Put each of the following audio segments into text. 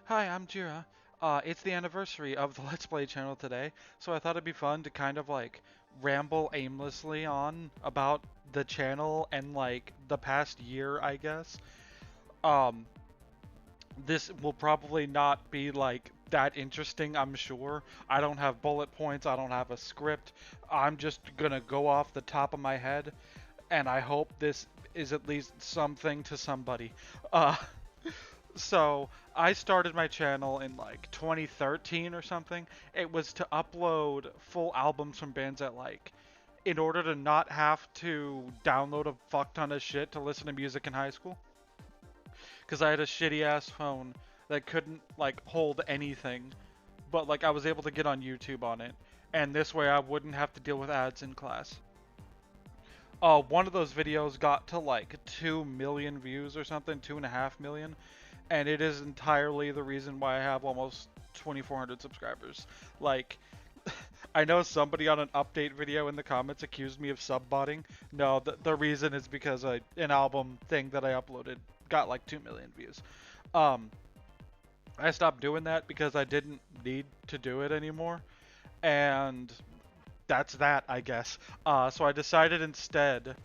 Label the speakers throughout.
Speaker 1: Hi, I'm Jira. It's the anniversary of the Let's Play channel today, so I thought it'd be fun to kind of like ramble aimlessly on about the channel and like the past year, I guess. Um, this will probably not be like that interesting, I'm sure. I don't have bullet points, I don't have a script. I'm just gonna go off the top of my head, and I hope this is at least something to somebody. Uh, So I started my channel in like 2013 or something. It was to upload full albums from bands that like, in order to not have to download a fuck ton of shit to listen to music in high school. Because I had a shitty ass phone that couldn't like hold anything, but like I was able to get on YouTube on it. And this way I wouldn't have to deal with ads in class. One of those videos got to like 2 million views or something, 2.5 million, and it is entirely the reason why I have almost 2,400 subscribers. Like, I know somebody on an update video in the comments accused me of subbotting. No, the reason is because an album thing that I uploaded got like 2 million views. Um, I stopped doing that because I didn't need to do it anymore, and that's that, I guess. So I decided instead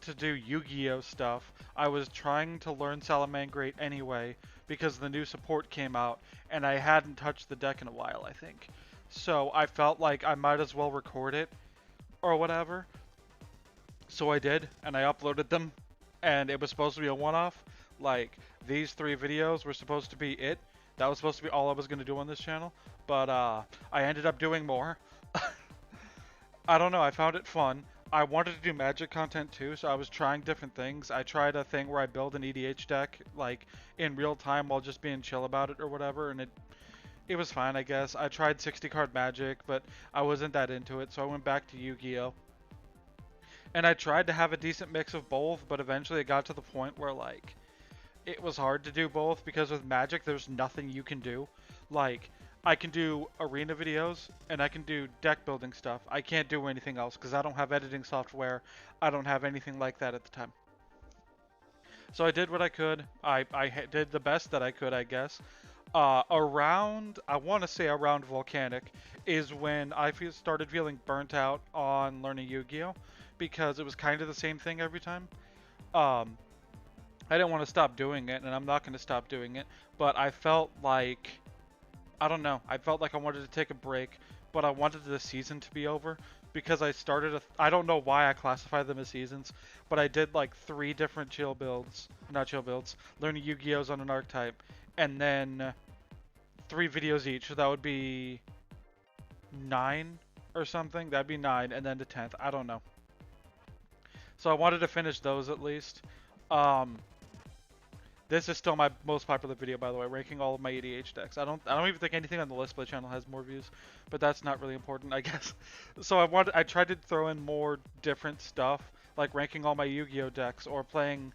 Speaker 1: to do Yu-Gi-Oh stuff. I was trying to learn Salamangreat anyway because the new support came out and I hadn't touched the deck in a while, I think. So I felt like I might as well record it or whatever. So I did, and I uploaded them, and it was supposed to be a one-off. Like, these three videos were supposed to be it. That was supposed to be all I was going to do on this channel, but I ended up doing more. I don't know, I found it fun. I wanted to do magic content too, so I was trying different things. I tried a thing where I build an EDH deck, like, in real time while just being chill about it or whatever, and it was fine, I guess. I tried 60 card magic, but I wasn't that into it, so I went back to Yu-Gi-Oh! And I tried to have a decent mix of both, but eventually it got to the point where, like, it was hard to do both because with Magic, there's nothing you can do. Like, I can do arena videos and I can do deck building stuff. I can't do anything else because I don't have editing software. I don't have anything like that at the time. So I did what I could. I did the best that I could, I guess. I want to say around Volcanic, is when started feeling burnt out on learning Yu-Gi-Oh! Because it was kind of the same thing every time. Um, I didn't want to stop doing it, and I'm not going to stop doing it, but I felt like, I don't know, I felt like I wanted to take a break, but I wanted the season to be over because I don't know why I classify them as seasons, but I did like 3 different not chill builds, learning Yu-Gi-Ohs on an archetype, and then 3 videos each, so that would be 9 or something, that'd be 9, and then the 10th, I don't know. So I wanted to finish those at least. Um, This is still my most popular video, by the way, ranking all of my EDH decks. I don't even think anything on the Let's Play channel has more views, but that's not really important, I guess. So I tried to throw in more different stuff, like ranking all my Yu-Gi-Oh decks, or playing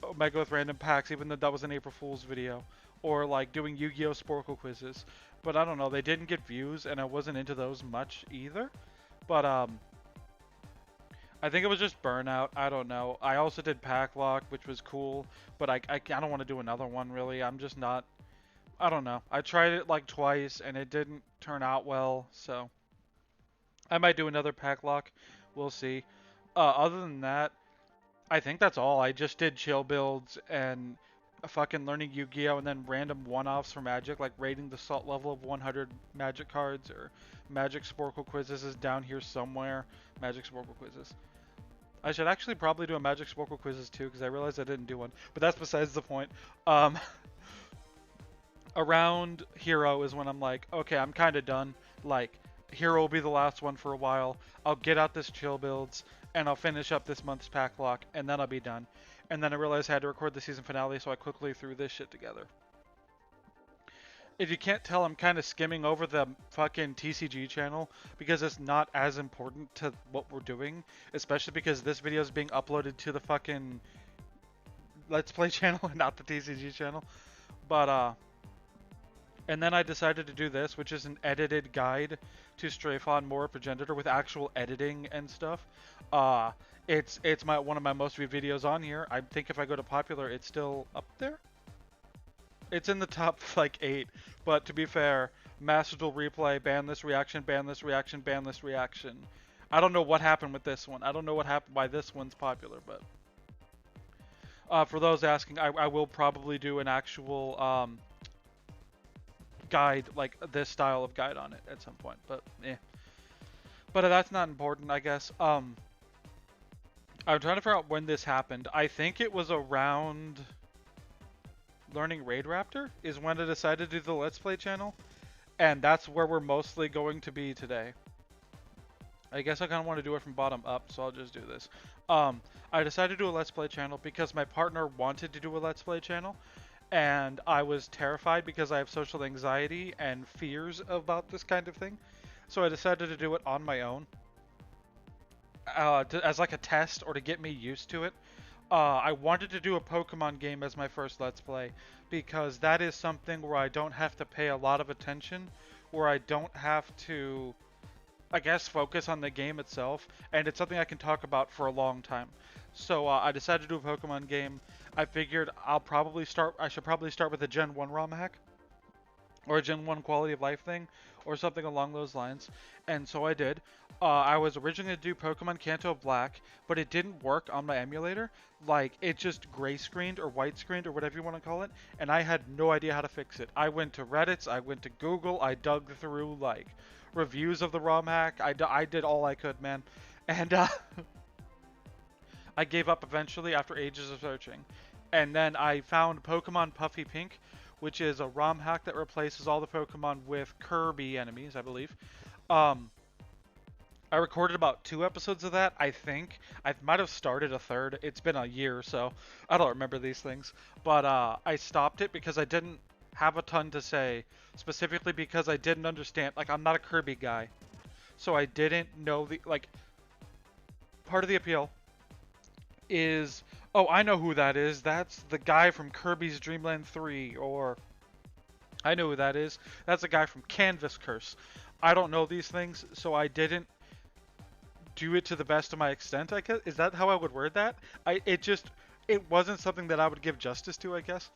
Speaker 1: Omega with random packs, even though that was an April Fool's video, or like doing Yu-Gi-Oh Sporkle quizzes. But I don't know, they didn't get views, and I wasn't into those much either. But I think it was just burnout. I don't know. I also did pack lock, which was cool, but I don't want to do another one really. I'm just not. I don't know. I tried it like twice and it didn't turn out well, so I might do another pack lock. We'll see. Other than that, I think that's all. I just did chill builds and fucking learning Yu-Gi-Oh! And then random one-offs for Magic, like rating the salt level of 100 Magic cards or Magic Sporkle quizzes is down here somewhere. Magic Sporkle quizzes. I should actually probably do a Magic Sporkle quizzes too, because I realized I didn't do one. But that's besides the point. Um, Around Hero is when I'm like, okay, I'm kind of done. Like, Hero will be the last one for a while. I'll get out this chill builds, and I'll finish up this month's pack lock, and then I'll be done. And then I realized I had to record the season finale, so I quickly threw this shit together. If you can't tell, I'm kind of skimming over the fucking TCG channel because it's not as important to what we're doing, especially because this video is being uploaded to the fucking Let's Play channel and not the TCG channel. But and then I decided to do this, which is an edited guide to Strafe on More Progenitor with actual editing and stuff. It's one of my most viewed videos on here. I think if I go to popular, it's still up there. It's in the top like 8, but to be fair, Master Duel Replay, ban this reaction, ban this reaction, ban this reaction. I don't know what happened with this one. I don't know what happened why this one's popular, but for those asking, I will probably do an actual guide, like this style of guide on it at some point, but yeah. But that's not important, I guess. I'm trying to figure out when this happened. I think it was around learning Raid Raptor is when I decided to do the Let's Play channel, and that's where we're mostly going to be today. I guess I kind of want to do it from bottom up, so I'll just do this. I decided to do a Let's Play channel because my partner wanted to do a Let's Play channel, and I was terrified because I have social anxiety and fears about this kind of thing. So I decided to do it on my own, as like a test or to get me used to it. I wanted to do a Pokemon game as my first Let's Play because that is something where I don't have to pay a lot of attention, where I don't have to, I guess, focus on the game itself, and it's something I can talk about for a long time. So I decided to do a Pokemon game. I figured I should probably start with a Gen 1 ROM hack, or a Gen 1 quality of life thing, or something along those lines. And so I did. I was originally going to do Pokemon Kanto Black, but it didn't work on my emulator. Like, it just gray screened or white screened or whatever you want to call it, and I had no idea how to fix it. I went to Reddit, I went to Google, I dug through, like, reviews of the ROM hack. I did all I could, man. And I gave up eventually after ages of searching. And then I found Pokemon Puffy Pink, which is a ROM hack that replaces all the Pokemon with Kirby enemies, I believe. I recorded about 2 episodes of that, I think. I might have started a third. It's been a year, so I don't remember these things. But I stopped it because I didn't have a ton to say, specifically because I didn't understand. Like, I'm not a Kirby guy, so I didn't know the, like, part of the appeal is, oh, I know who that is. That's the guy from Kirby's Dream Land 3, or I know who that is. That's a guy from Canvas Curse. I don't know these things, so I didn't do it to the best of my extent, I guess. Is that how I would word that? It wasn't something that I would give justice to, I guess.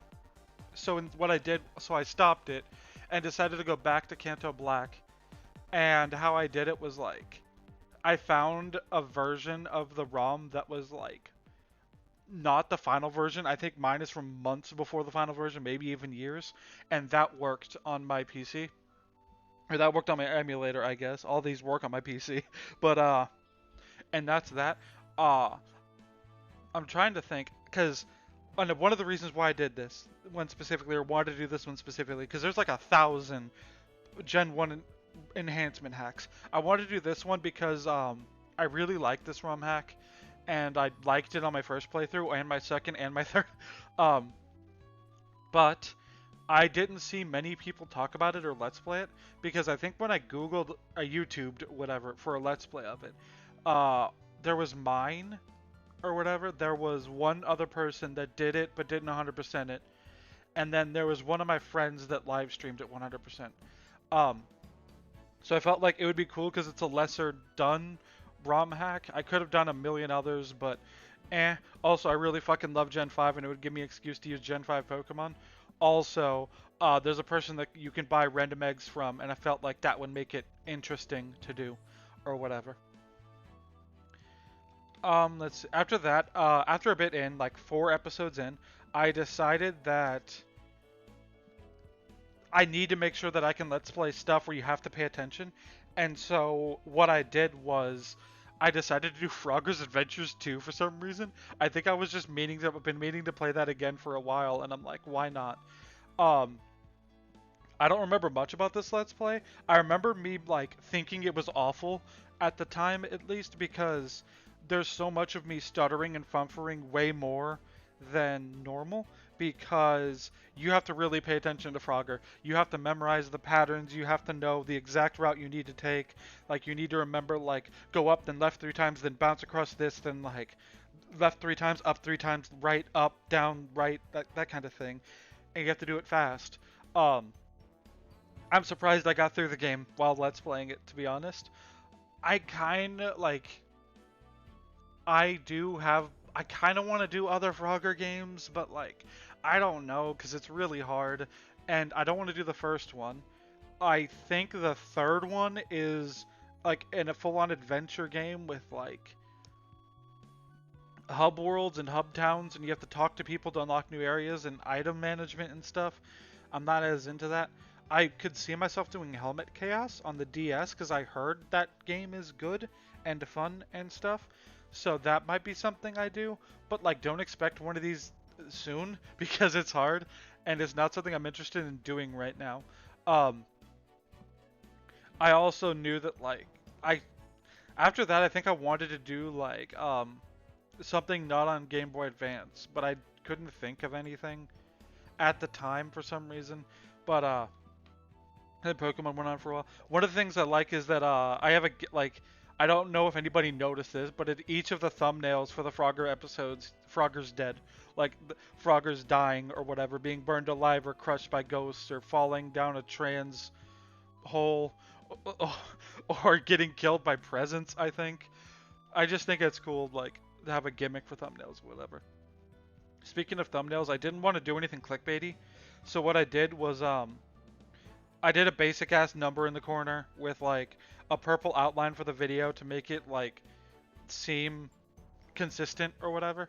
Speaker 1: So what I did, so I stopped it and decided to go back to Kanto Black. And how I did it was like, I found a version of the ROM that was like, not the final version. I think mine is from months before the final version, maybe even years. And that worked on my PC. Or that worked on my emulator, I guess. All these work on my PC. But, and that's that. Uh, I'm trying to think, because one of the reasons why I did this one specifically, or wanted to do this one specifically, because there's like 1,000 Gen 1 enhancement hacks. I wanted to do this one because I really like this ROM hack, and I liked it on my first playthrough, and my second, and my third. But I didn't see many people talk about it or Let's Play it, because I think when I Googled, YouTubed, whatever, for a Let's Play of it, there was mine, or whatever. There was one other person that did it, but didn't 100% it. And then there was one of my friends that live streamed it 100%. So I felt like it would be cool because it's a lesser done ROM hack. I could have done a million others, but eh. Also, I really fucking love Gen 5, and it would give me an excuse to use Gen 5 Pokemon. Also, there's a person that you can buy random eggs from, and I felt like that would make it interesting to do, or whatever. Let's see. After that, after a bit in, like 4 episodes in, I decided that I need to make sure that I can Let's Play stuff where you have to pay attention. And so what I did was I decided to do Frogger's Adventures 2 for some reason. I think I was just I've been meaning to play that again for a while, and I'm like, why not? I don't remember much about this Let's Play. I remember me like thinking it was awful at the time, at least, because there's so much of me stuttering and fumfering way more than normal, because you have to really pay attention to Frogger. You have to memorize the patterns. You have to know the exact route you need to take. Like, you need to remember, like, go up, then left 3 times, then bounce across this, then, like, left 3 times, up 3 times, right, up, down, right, that kind of thing. And you have to do it fast. I'm surprised I got through the game while Let's Playing it, to be honest. I kind of, like, I kind of want to do other Frogger games, but, like, I don't know because it's really hard, and I don't want to do the first one. I think the third one is like in a full-on adventure game with like hub worlds and hub towns, and you have to talk to people to unlock new areas and item management and stuff. I'm not as into that. I could see myself doing Helmet Chaos on the DS because I heard that game is good and fun and stuff. So that might be something I do, but like don't expect one of these soon because it's hard and it's not something I'm interested in doing right now. Um, I also knew that like I after that I think I wanted to do like something not on Game Boy Advance, but I couldn't think of anything at the time for some reason. But and Pokemon went on for a while. One of the things I like is that I have a like I don't know if anybody noticed this, but at each of the thumbnails for the Frogger episodes, Frogger's dead. Like Frogger's dying or whatever, being burned alive or crushed by ghosts or falling down a trans hole or getting killed by presents, I think. I just think it's cool like to have a gimmick for thumbnails or whatever. Speaking of thumbnails, I didn't want to do anything clickbaity. So what I did was I did a basic ass number in the corner with like a purple outline for the video to make it like seem consistent or whatever.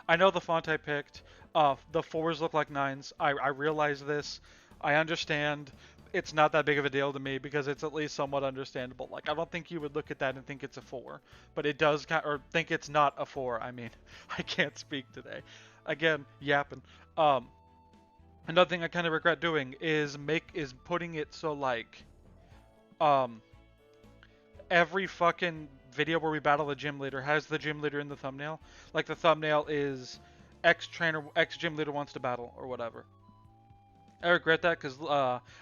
Speaker 1: I know the font I picked. The fours look like nines. I realize this. I understand. It's not that big of a deal to me because it's at least somewhat understandable. Like I don't think you would look at that and think it's a four, but it does or think it's not a four. I mean, I can't speak today. Again, yapping. Um, Another thing I kind of regret doing is putting it so like um every fucking video where we battle a gym leader has the gym leader in the thumbnail. Like the thumbnail is X gym leader wants to battle or whatever. I regret that because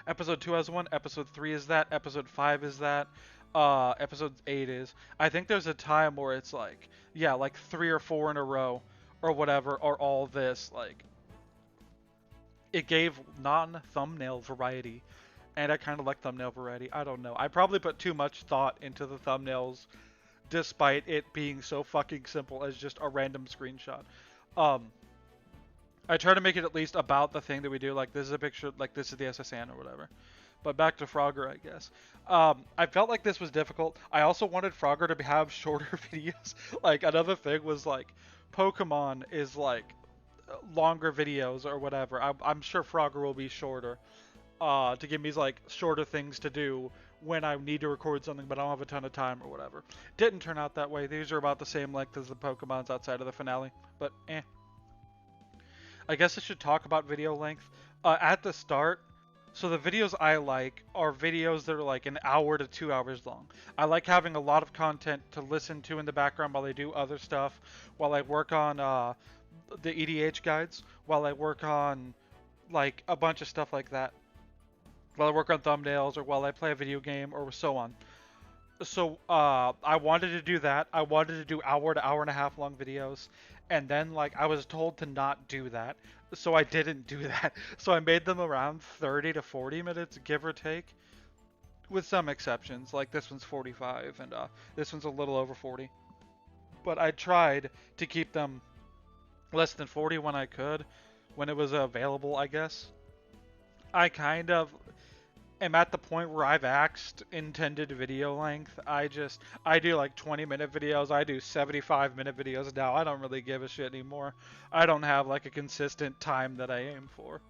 Speaker 1: episode 2 has one, episode 3 is that, episode 5 is that, episode 8 is. I think there's a time where it's like, yeah, like 3 or 4 in a row or whatever, or all this. Like, it gave non-thumbnail variety, and I kind of like thumbnail variety. I don't know. I probably put too much thought into the thumbnails despite it being so fucking simple as just a random screenshot. Um, I try to make it at least about the thing that we do. Like this is a picture, like this is the SSN or whatever. But back to Frogger, I guess. I felt like this was difficult. I also wanted Frogger to have shorter videos. Like another thing was like, Pokemon is like longer videos or whatever. I'm sure Frogger will be shorter. To give me like shorter things to do when I need to record something, but I don't have a ton of time or whatever. Didn't turn out that way. These are about the same length as the Pokemons outside of the finale, but eh. I guess I should talk about video length. At the start, so the videos I like are videos that are like an hour to 2 hours long. I like having a lot of content to listen to in the background while I do other stuff, while I work on the EDH guides, while I work on like a bunch of stuff like that, while I work on thumbnails or while I play a video game or so on. So I wanted to do that. I wanted to do hour to hour and a half long videos, and then like I was told to not do that, so I didn't do that. So I made them around 30 to 40 minutes, give or take, with some exceptions. Like this one's 45, and this one's a little over 40. But I tried to keep them less than 40 when I could, when it was available, I guess. I kind of am at the point where I've axed intended video length. I do like 20-minute videos. I do 75-minute videos now. I don't really give a shit anymore. I don't have like a consistent time that I aim for.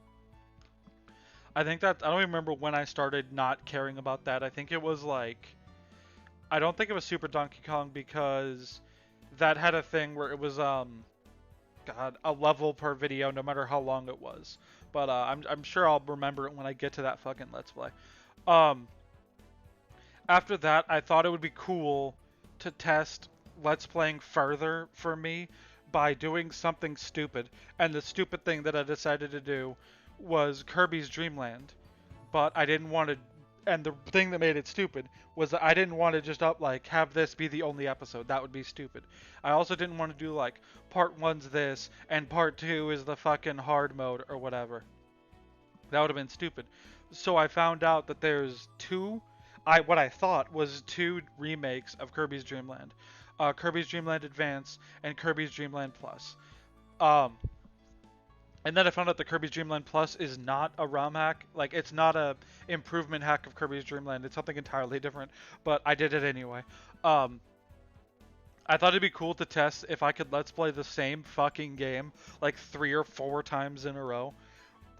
Speaker 1: I think that I don't even remember when I started not caring about that. I think it was like I don't think it was Super Donkey Kong because that had a thing where it was God, a level per video no matter how long it was. But I'm sure I'll remember it when I get to that fucking Let's Play. Um, After that, I thought it would be cool to test Let's Playing further for me by doing something stupid. And the stupid thing that I decided to do was Kirby's Dream Land. But I didn't want to, and the thing that made it stupid was that I didn't want to just have this be the only episode. That would be stupid. I also didn't want to do like part one's this and part two is the fucking hard mode or whatever. That would have been stupid. So I found out that there's what I thought was two remakes of Kirby's Dream Land. Kirby's Dream Land Advance and Kirby's Dream Land Plus. Um, And then I found out the Kirby's Dream Land Plus is not a ROM hack. Like, it's not a improvement hack of Kirby's Dream Land. It's something entirely different. But I did it anyway. Um, I thought it'd be cool to test if I could let's play the same fucking game like 3 or 4 times in a row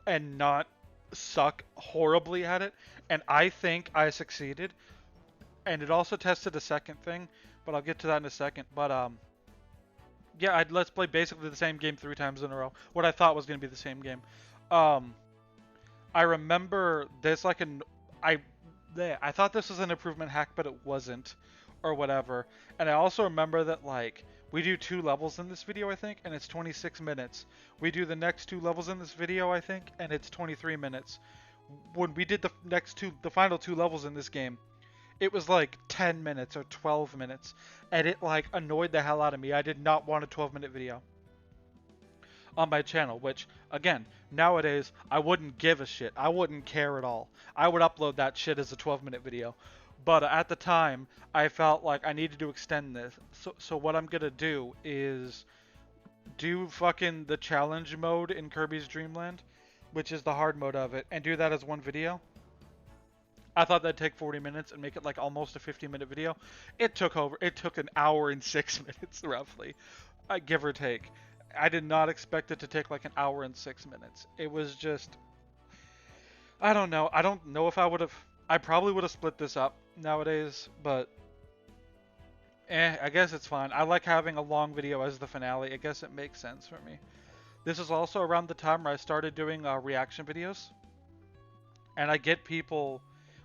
Speaker 1: and not suck horribly at it. And I think I succeeded. And it also tested a second thing, but I'll get to that in a second. But yeah, I'd let's play basically the same game 3 times in a row. What I thought was gonna be the same game. Um, I remember this like an I I thought this was an improvement hack, but it wasn't, or whatever. And I also remember that like we do 2 levels in this video, I think, and it's 26 minutes. We do the next 2 levels in this video, I think, and it's 23 minutes. When we did the final 2 levels in this game, it was like 10 minutes or 12 minutes, and it like annoyed the hell out of me. I did not want a 12-minute video on my channel, which again, nowadays I wouldn't give a shit. I wouldn't care at all. I would upload that shit as a 12-minute video. But at the time, I felt like I needed to extend this. So what I'm gonna do is do fucking the challenge mode in Kirby's Dream Land, which is the hard mode of it, and do that as one video. I thought that'd take 40 minutes and make it like almost a 50-minute video. It took an hour and 6 minutes roughly, give or take. I did not expect it to take like an hour and 6 minutes. It was just, I don't know. I don't know if I probably would have split this up nowadays, but I guess it's fine. I like having a long video as the finale. I guess it makes sense for me. This is also around the time where I started doing reaction videos. And I get people,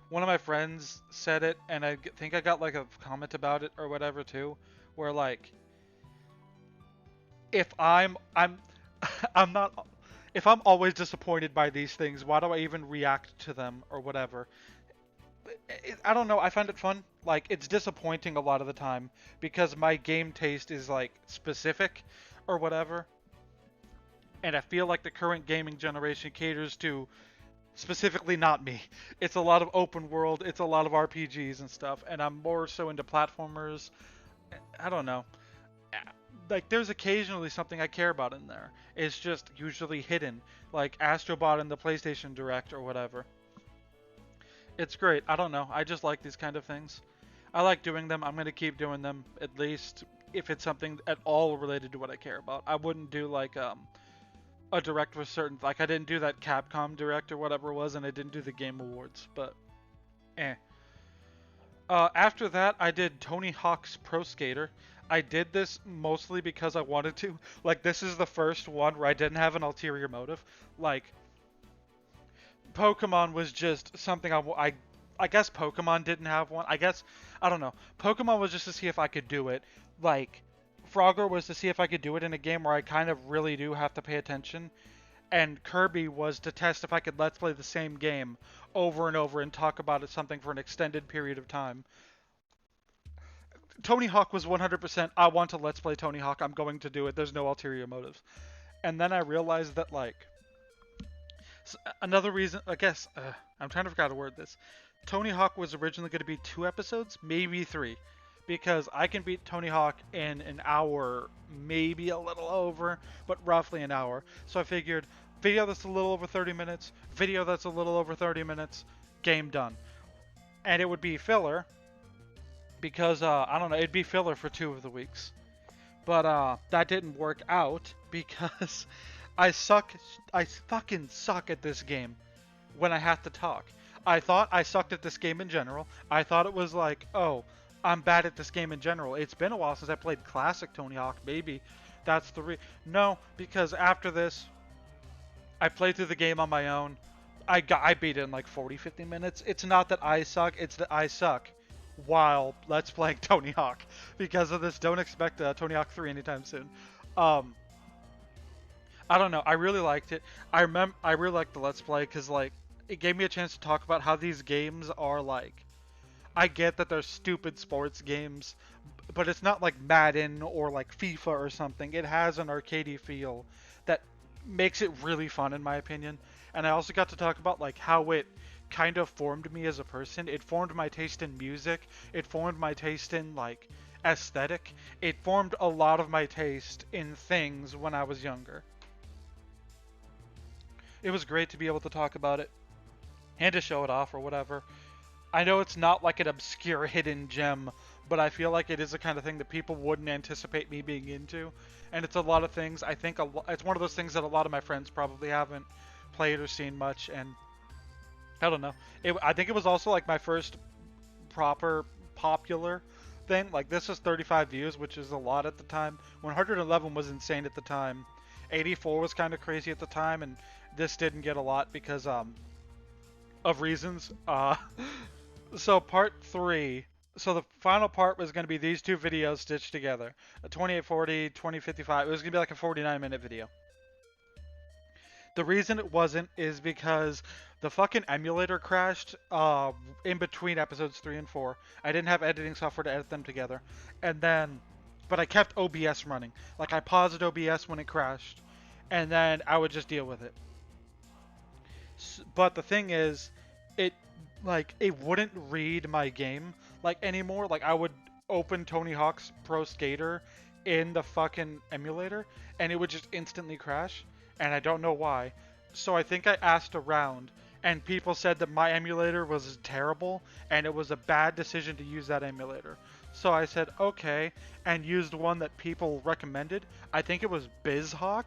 Speaker 1: one of my friends said it, and I think I got like a comment about it or whatever too, where like, if I'm I'm not if I'm always disappointed by these things, why do I even react to them or whatever? I don't know. I find it fun. Like, it's disappointing a lot of the time because my game taste is like specific or whatever. And I feel like the current gaming generation caters to specifically not me. It's a lot of open world, it's a lot of RPGs and stuff, and I'm more so into platformers. I don't know. Like, there's occasionally something I care about in there. It's just usually hidden, like Astrobot in the PlayStation Direct or whatever. It's great. I don't know. I just like these kind of things. I like doing them. I'm going to keep doing them, at least if it's something at all related to what I care about. I wouldn't do like a direct with certain, like I didn't do that Capcom direct or whatever it was, and I didn't do the Game Awards, but eh. After that, I did Tony Hawk's Pro Skater. I did this mostly because I wanted to. Like, this is the first one where I didn't have an ulterior motive. Like, Pokemon was just something I guess Pokemon didn't have one. I don't know. Pokemon was just to see if I could do it. Like, Frogger was to see if I could do it in a game where I kind of really do have to pay attention. And Kirby was to test if I could let's play the same game over and over and talk about it something for an extended period of time. Tony Hawk was 100% I want to let's play Tony Hawk. I'm going to do it. There's no ulterior motives. And then I realized that, like, another reason, I guess, I'm trying to figure out how to word this. Tony Hawk was originally going to be 2 episodes, maybe 3. Because I can beat Tony Hawk in an hour, maybe a little over, but roughly an hour. So I figured, video that's a little over 30 minutes, video that's a little over 30 minutes, game done. And it would be filler, because, I don't know, it'd be filler for 2 of the weeks. But, that didn't work out, because I fucking suck at this game when I have to talk. I thought I sucked at this game in general. I thought it was like, oh, I'm bad at this game in general. It's been a while since I played classic Tony Hawk. Maybe that's the no, because after this, I played through the game on my own. I beat it in like 40-50 minutes. It's not that I suck, it's that I suck while let's playing Tony Hawk. Because of this, don't expect Tony Hawk 3 anytime soon. I don't know. I really liked it. I really liked the let's play because, like, it gave me a chance to talk about how these games are, like, I get that they're stupid sports games, but it's not like Madden or like FIFA or something. It has an arcadey feel that makes it really fun, in my opinion. And I also got to talk about like how it kind of formed me as a person. It formed my taste in music. It formed my taste in like aesthetic. It formed a lot of my taste in things when I was younger. it was great to be able to talk about it and to show it off or whatever. I know it's not like an obscure hidden gem, but I feel like it is the kind of thing that people wouldn't anticipate me being into. And it's a lot of things. I think it's one of those things that a lot of my friends probably haven't played or seen much. And I don't know. I think it was also like my first proper popular thing. Like this was 35 views, which is a lot at the time. 111 was insane at the time. 84 was kind of crazy at the time, and this didn't get a lot because of reasons. So part 3. So the final part was going to be these two videos stitched together. A 2840, 2055. It was going to be like a 49-minute video. The reason it wasn't is because the fucking emulator crashed in between episodes 3 and 4. I didn't have editing software to edit them together. And then, but I kept OBS running. Like I paused OBS when it crashed, and then I would just deal with it. But the thing is, it wouldn't read my game like anymore. Like I would open Tony Hawk's Pro Skater in the fucking emulator, and it would just instantly crash. And I don't know why. So I think I asked around, and people said that my emulator was terrible, and it was a bad decision to use that emulator. So I said, okay, and used one that people recommended. I think it was BizHawk.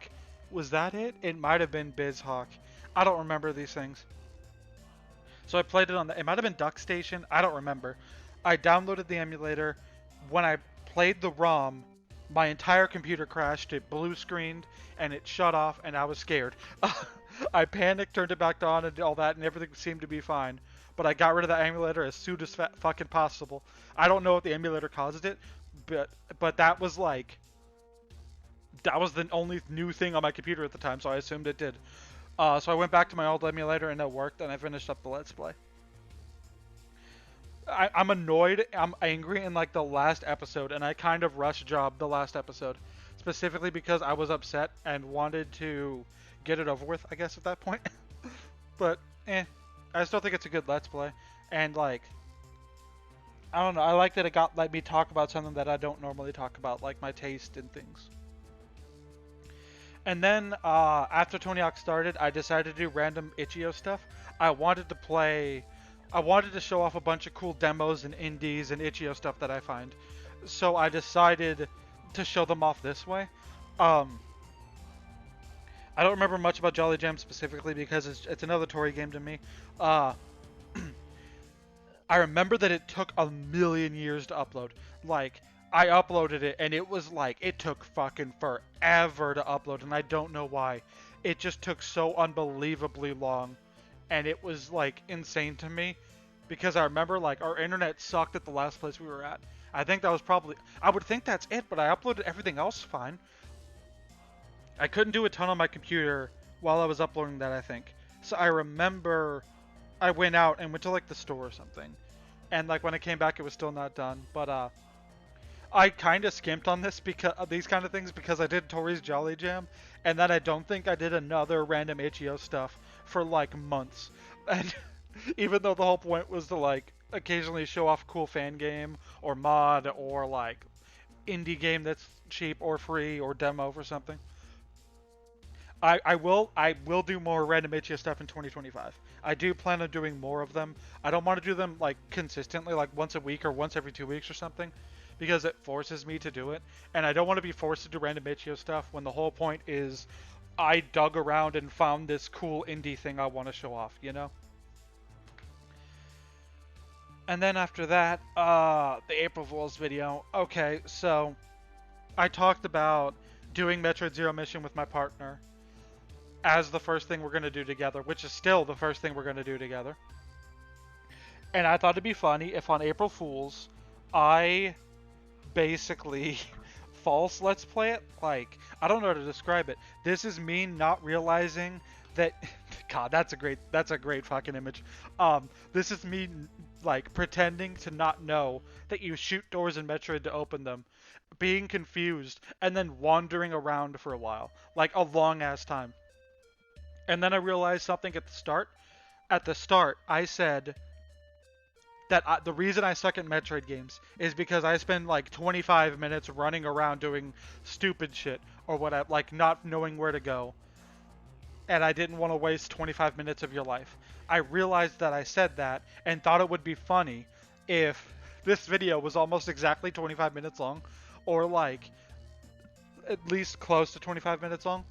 Speaker 1: Was that it? It might have been BizHawk. I don't remember these things. So I played it on it might have been DuckStation. I don't remember. I downloaded the emulator. When I played the ROM, my entire computer crashed, it blue screened, and it shut off, and I was scared. I panicked, turned it back on, and all that, and everything seemed to be fine. But I got rid of that emulator as soon as fucking possible. I don't know if the emulator caused it, but that was like... That was the only new thing on my computer at the time, so I assumed it did. So I went back to my old emulator, and it worked, and I finished up the Let's Play. I'm annoyed, I'm angry in like the last episode, and I kind of rush jobbed the last episode. Specifically because I was upset and wanted to get it over with, I guess, at that point. But, I still think it's a good Let's Play. And like, I don't know, I like that it let me talk about something that I don't normally talk about, like my taste in things. And then, after Tony Hawk started, I decided to do random itch.io stuff. I wanted to show off a bunch of cool demos and indies and itch.io stuff that I find. So I decided to show them off this way. I don't remember much about Jolly Jam specifically because it's another Tory game to me. I remember that it took a million years to upload. Like, I uploaded it and it was like, it took fucking forever to upload, and I don't know why. It just took so unbelievably long, and it was like insane to me because I remember like our internet sucked at the last place we were at. I think that was probably, I would think that's it, but I uploaded everything else fine. I couldn't do a ton on my computer while I was uploading that, I think. So I remember I went out and went to like the store or something, and like when I came back it was still not done. But I kind of skimped on this because these kind of things because I did Tori's Jolly Jam, and then I don't think I did another random itch.io stuff for like months. And even though the whole point was to like occasionally show off a cool fan game or mod or like indie game that's cheap or free or demo for something. I will do more random itch.io stuff in 2025. I do plan on doing more of them. I don't want to do them like consistently, like once a week or once every 2 weeks or something, because it forces me to do it, and I don't want to be forced to do random itch.io stuff when the whole point is I dug around and found this cool indie thing I want to show off, you know? And then after that, the April Fool's video. Okay, so I talked about doing Metroid Zero Mission with my partner as the first thing we're going to do together, which is still the first thing we're going to do together. And I thought it'd be funny if on April Fool's, I basically false Let's Play it. Like, I don't know how to describe it. This is me not realizing that... God, that's a great fucking image. This is me, like, pretending to not know that you shoot doors in Metroid to open them, being confused, and then wandering around for a while. Like, a long-ass time. And then I realized something at the start. At the start, I said that the reason I suck at Metroid games is because I spend like 25 minutes running around doing stupid shit, or what I like, not knowing where to go. and I didn't want to waste 25 minutes of your life. I realized that I said that and thought it would be funny if this video was almost exactly 25 minutes long, or like at least close to 25 minutes long.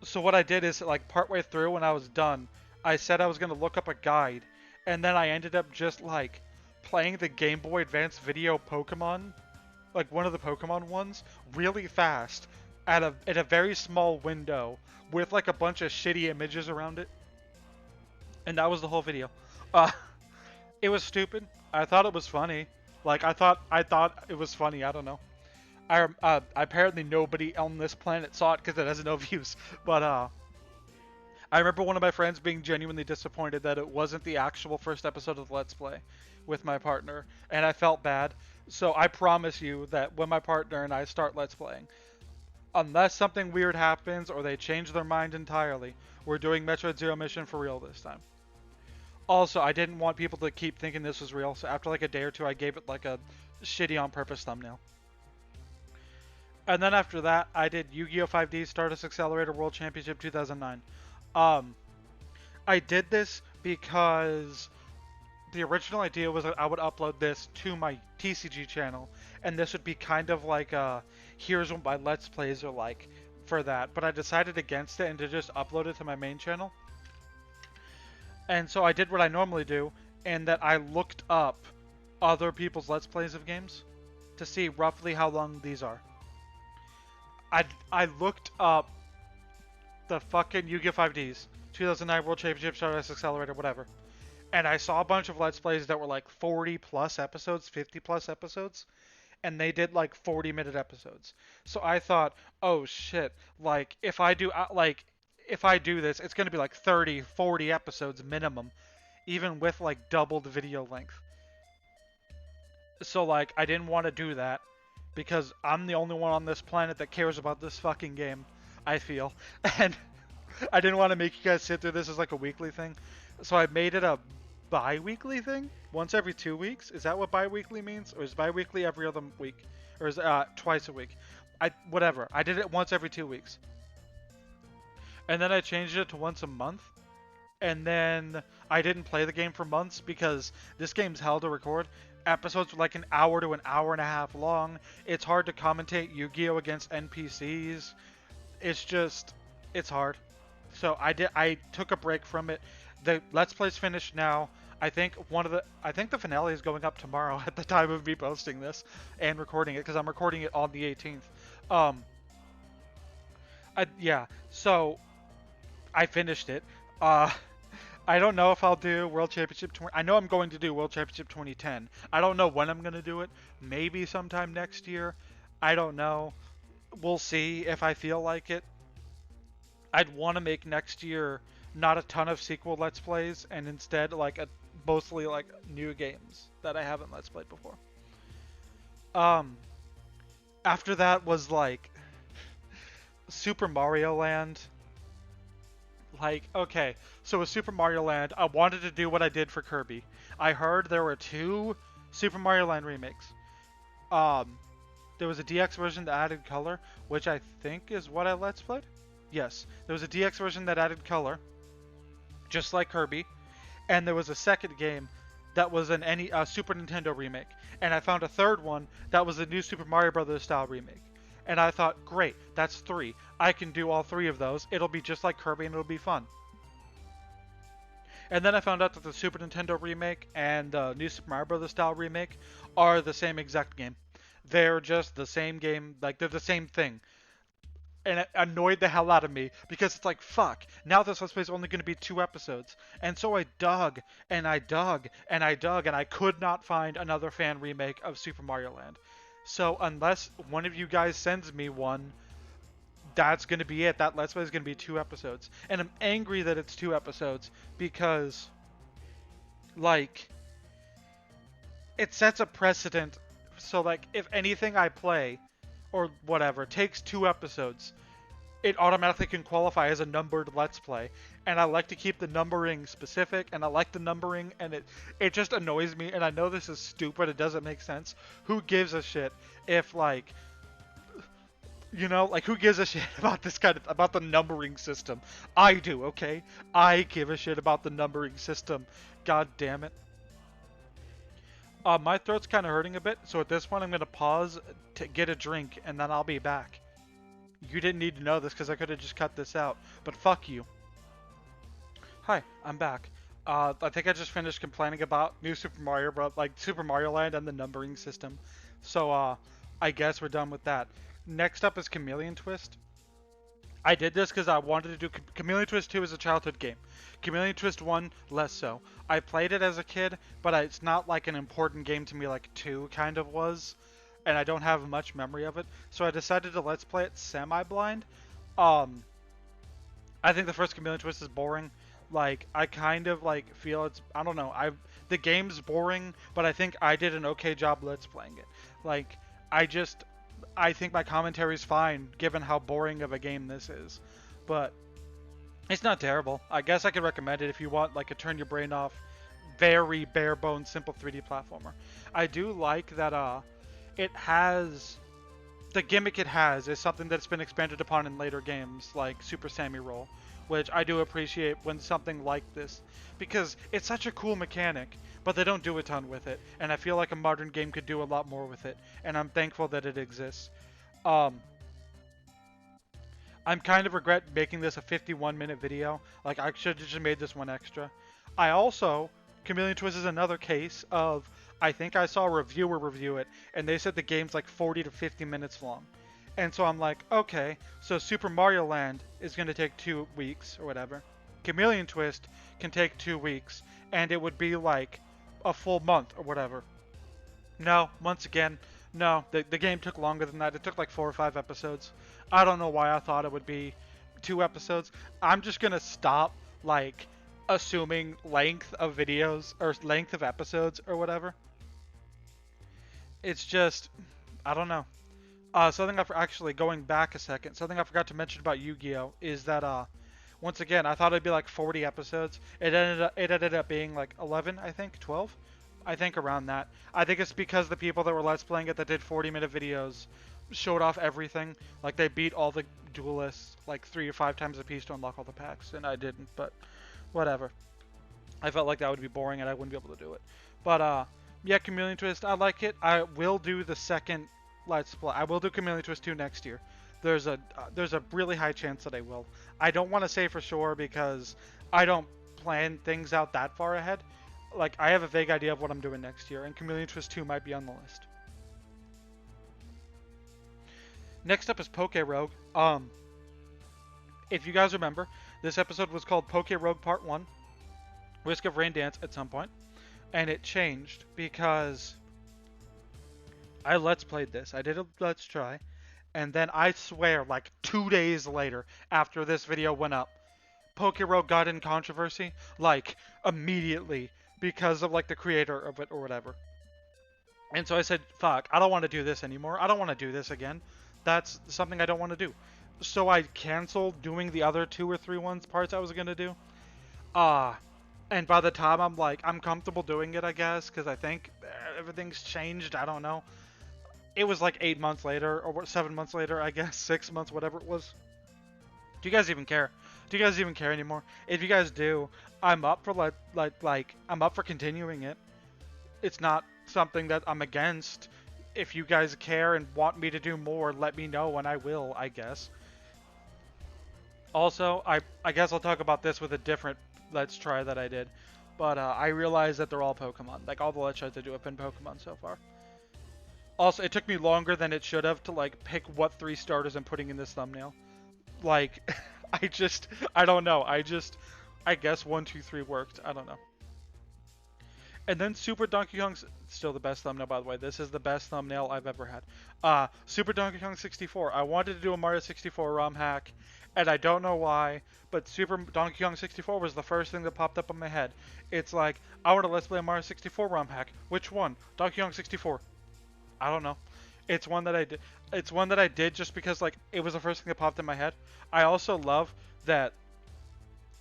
Speaker 1: So what I did is, like, partway through when I was done, I said I was going to look up a guide, and then I ended up just like playing the Game Boy Advance video Pokemon, like one of the Pokemon ones, really fast in a very small window with like a bunch of shitty images around it. And that was the whole video. Uh, it was stupid. I thought it was funny. Like I thought it was funny. I don't know. Apparently nobody on this planet saw it because it has no views. But I remember one of my friends being genuinely disappointed that it wasn't the actual first episode of the Let's Play with my partner, and I felt bad. So I promise you that when my partner and I start Let's Playing, unless something weird happens or they change their mind entirely, we're doing Metroid Zero Mission for real this time. Also, I didn't want people to keep thinking this was real, so after like a day or two, I gave it like a shitty on purpose thumbnail. And then after that, I did Yu-Gi-Oh! 5D Stardust Accelerator World Championship 2009. I did this because the original idea was that I would upload this to my TCG channel, and this would be kind of like here's what my Let's Plays are like for that. But I decided against it and to just upload it to my main channel. And so I did what I normally do, and that I looked up other people's Let's Plays of games to see roughly how long these are. I looked up the fucking Yu-Gi-Oh! 5Ds, 2009 World Championship, Stardust Accelerator, whatever. And I saw a bunch of Let's Plays that were like 40 plus episodes, 50 plus episodes, and they did like 40-minute episodes. So I thought, oh shit, like if I do this, it's going to be like 30, 40 episodes minimum, even with like double the video length. So like I didn't want to do that because I'm the only one on this planet that cares about this fucking game, I feel. And I didn't want to make you guys sit through this as like a weekly thing. So I made it a bi-weekly thing? Once every 2 weeks? Is that what bi-weekly means? Or is bi-weekly every other week? Or is it twice a week? Whatever. I did it once every 2 weeks. And then I changed it to once a month. And then I didn't play the game for months because this game's hell to record. Episodes are like an hour to an hour and a half long. It's hard to commentate Yu-Gi-Oh! Against NPCs. It's hard. So I took a break from it. The Let's Play's finished now. I think the finale is going up tomorrow at the time of me posting this and recording it, because I'm recording it on the 18th. Yeah. So I finished it. I don't know if I'll do World Championship 20. I know I'm going to do World Championship 2010. I don't know when I'm going to do it. Maybe sometime next year. I don't know. We'll see if I feel like it. I'd want to make next year not a ton of sequel Let's Plays, and instead like mostly like new games that I haven't Let's Played before. After that was like Super Mario Land. Like, okay, so with Super Mario Land, I wanted to do what I did for Kirby. I heard there were 2 Super Mario Land remakes. There was a DX version that added color, which I think is what I Let's Played. Yes, there was a DX version that added color, just like Kirby, and there was a second game that was an Super Nintendo remake, and I found a third one that was a new Super Mario Bros. Style remake. And I thought, great, that's 3. I can do all 3 of those. It'll be just like Kirby and it'll be fun. And then I found out that the Super Nintendo remake and the new Super Mario Bros. Style remake are the same exact game. They're just the same game, like they're the same thing. And it annoyed the hell out of me because it's like, fuck, now this Let's Play is only going to be 2 episodes. And so I dug, and I dug, and I dug, and I could not find another fan remake of Super Mario Land. So unless one of you guys sends me one, that's going to be it. That Let's Play is going to be 2 episodes. And I'm angry that it's 2 episodes because, like, it sets a precedent. So, like, if anything I play, or whatever, takes 2 episodes, it automatically can qualify as a numbered Let's Play. And I like to keep the numbering specific, and I like the numbering, and it just annoys me, and I know this is stupid, it doesn't make sense. Who gives a shit if, like, You know, like who gives a shit about this kind of about the numbering system? I do, okay? I give a shit about the numbering system. God damn it. My throat's kind of hurting a bit, so at this point I'm gonna pause to get a drink, and then I'll be back. You didn't need to know this because I could have just cut this out, but fuck you. Hi, I'm back. I think I just finished complaining about New Super Mario Bros. Like Super Mario Land and the numbering system. So, I guess we're done with that. Next up is Chameleon Twist. I did this because I wanted to do Chameleon Twist 2 is a childhood game. Chameleon Twist 1, less so. I played it as a kid, but it's not like an important game to me like 2 kind of was. And I don't have much memory of it. So I decided to let's play it semi-blind. Um, I think the first Chameleon Twist is boring. Like, I kind of like feel it's, I don't know, the game's boring, but I think I did an okay job let's playing it. Like, I think my commentary's fine given how boring of a game this is. But it's not terrible. I guess I could recommend it if you want like a turn your brain off, very bare bones simple 3D platformer. I do like that it has the gimmick it has is something that's been expanded upon in later games like Super Sammy Roll, which I do appreciate when something like this, because it's such a cool mechanic, but they don't do a ton with it, and I feel like a modern game could do a lot more with it, and I'm thankful that it exists. Um, I'm kind of regret making this a 51-minute video. Like, I should have just made this one extra. I also, Chameleon Twist is another case of, I think I saw a reviewer review it, and they said the game's like 40 to 50 minutes long. And so I'm like, okay, so Super Mario Land is going to take 2 weeks or whatever. Chameleon Twist can take 2 weeks, and it would be like a full month or whatever. No, once again, no, the game took longer than that. It took like 4 or 5 episodes. I don't know why I thought it would be 2 episodes. I'm just going to stop, like, assuming length of videos or length of episodes or whatever. It's just, I don't know. Something actually going back a second, something I forgot to mention about Yu-Gi-Oh is that once again I thought it'd be like 40 episodes. It ended up being like 11, I think, 12, I think around that. I think it's because the people that were let's playing it that did 40-minute videos showed off everything. Like they beat all the duelists like 3 or 5 times a piece to unlock all the packs, and I didn't. But whatever. I felt like that would be boring and I wouldn't be able to do it. But yeah, Chameleon Twist, I like it. I will do the second Let's Play. I will do Chameleon Twist 2 next year. There's a really high chance that I will. I don't want to say for sure because I don't plan things out that far ahead. Like, I have a vague idea of what I'm doing next year, and Chameleon Twist 2 might be on the list. Next up is Poke Rogue. If you guys remember, this episode was called Poke Rogue Part 1, Risk of Rain Dance at some point, and it changed because I let's played this. I did a let's try, and then I swear, like 2 days later, after this video went up, Poke Rogue got in controversy, like immediately, because of like the creator of it or whatever. And so I said, fuck, I don't want to do this anymore. I don't want to do this again. That's something I don't want to do. So I canceled doing the other 2 or 3 parts I was gonna do. And by the time I'm comfortable doing it, I guess, because I think everything's changed. I don't know. It was like 8 months later, or 7 months later, I guess, 6 months, whatever it was. Do you guys even care? Do you guys even care anymore? If you guys do, I'm up for I'm up for continuing it. It's not something that I'm against. If you guys care and want me to do more, let me know and I will, I guess. Also, I guess I'll talk about this with a different Let's Try that I did. But I realized that they're all Pokemon. Like, all the Let's Tries I do have been Pokemon so far. Also, it took me longer than it should have to, like, pick what 3 starters I'm putting in this thumbnail. Like, I don't know. I guess 1, 2, 3 worked. I don't know. And then Super Donkey Kong's still the best thumbnail, by the way. This is the best thumbnail I've ever had. Super Donkey Kong 64. I wanted to do a Mario 64 ROM hack, and I don't know why, but Super Donkey Kong 64 was the first thing that popped up in my head. It's like, I want to let's play a Mario 64 ROM hack. Which one? Donkey Kong 64. I don't know. It's one that I did. It's one that I did just because, like, it was the first thing that popped in my head. I also love that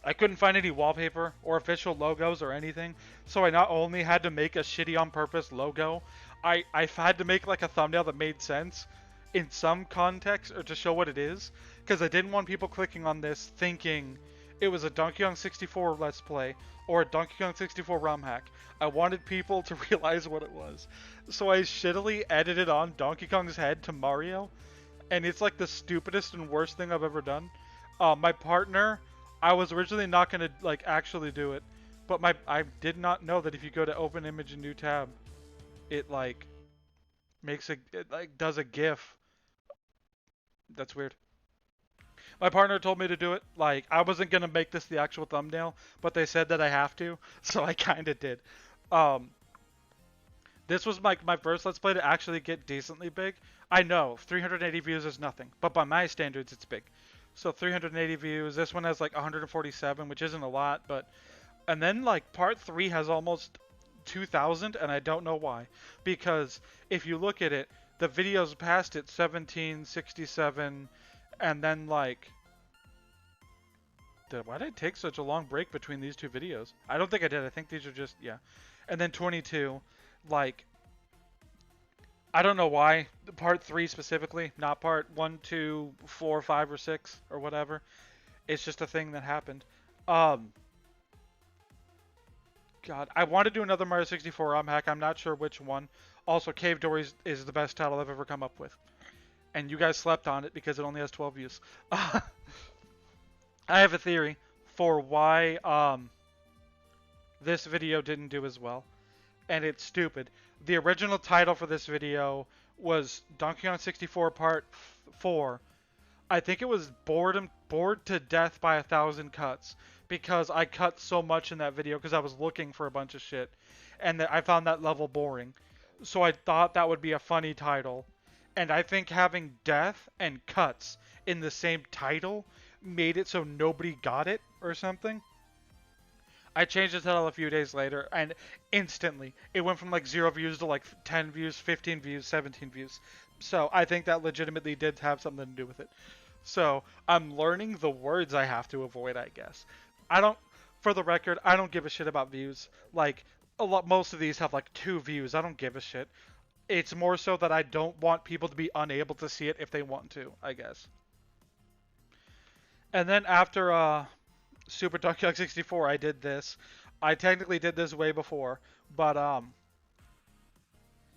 Speaker 1: I couldn't find any wallpaper or official logos or anything, so I not only had to make a shitty on purpose logo, I had to make like a thumbnail that made sense. in some context or to show what it is, because I didn't want people clicking on this thinking it was a Donkey Kong 64 Let's Play or a Donkey Kong 64 ROM hack. I wanted people to realize what it was. So I shittily edited on Donkey Kong's head to Mario, and it's like the stupidest and worst thing I've ever done. My partner, I was originally not gonna like actually do it, but I did not know that if you go to open image and new tab, it like it like does a GIF. That's weird. My partner told me to do it. Like I wasn't gonna make this the actual thumbnail, but they said that I have to, so I kind of did. Um, this was my first Let's Play to actually get decently big. I know 380 views is nothing, but by my standards, it's big. So 380 views. This one has like 147, which isn't a lot, but and then like part 3 has almost 2,000, and I don't know why. Because if you look at it, the videos past it 1767, and then like why did I take such a long break between these two videos? I don't think I did. I think these are just yeah. And then 22, like I don't know why part 3 specifically, not part 1, 2, 4, 5, or 6 or whatever. It's just a thing that happened. God, I want to do another Mario 64 ROM hack. I'm not sure which one. Also, Cave Dory is the best title I've ever come up with. And you guys slept on it because it only has 12 views. I have a theory for why this video didn't do as well. And it's stupid. The original title for this video was Donkey Kong 64 Part 4. I think it was bored to death by 1,000 cuts, because I cut so much in that video because I was looking for a bunch of shit, and I found that level boring. So I thought that would be a funny title, and I think having death and cuts in the same title made it so nobody got it or something. I changed the title a few days later, and instantly it went from like 0 views to like 10 views, 15 views, 17 views. So I think that legitimately did have something to do with it. So I'm learning the words I have to avoid, I guess. I don't, for the record, I don't give a shit about views. Like most of these have like 2 views. I don't give a shit. It's more so that I don't want people to be unable to see it if they want to, I guess. And then after Super Donkey Kong 64, I did this. I technically did this way before, but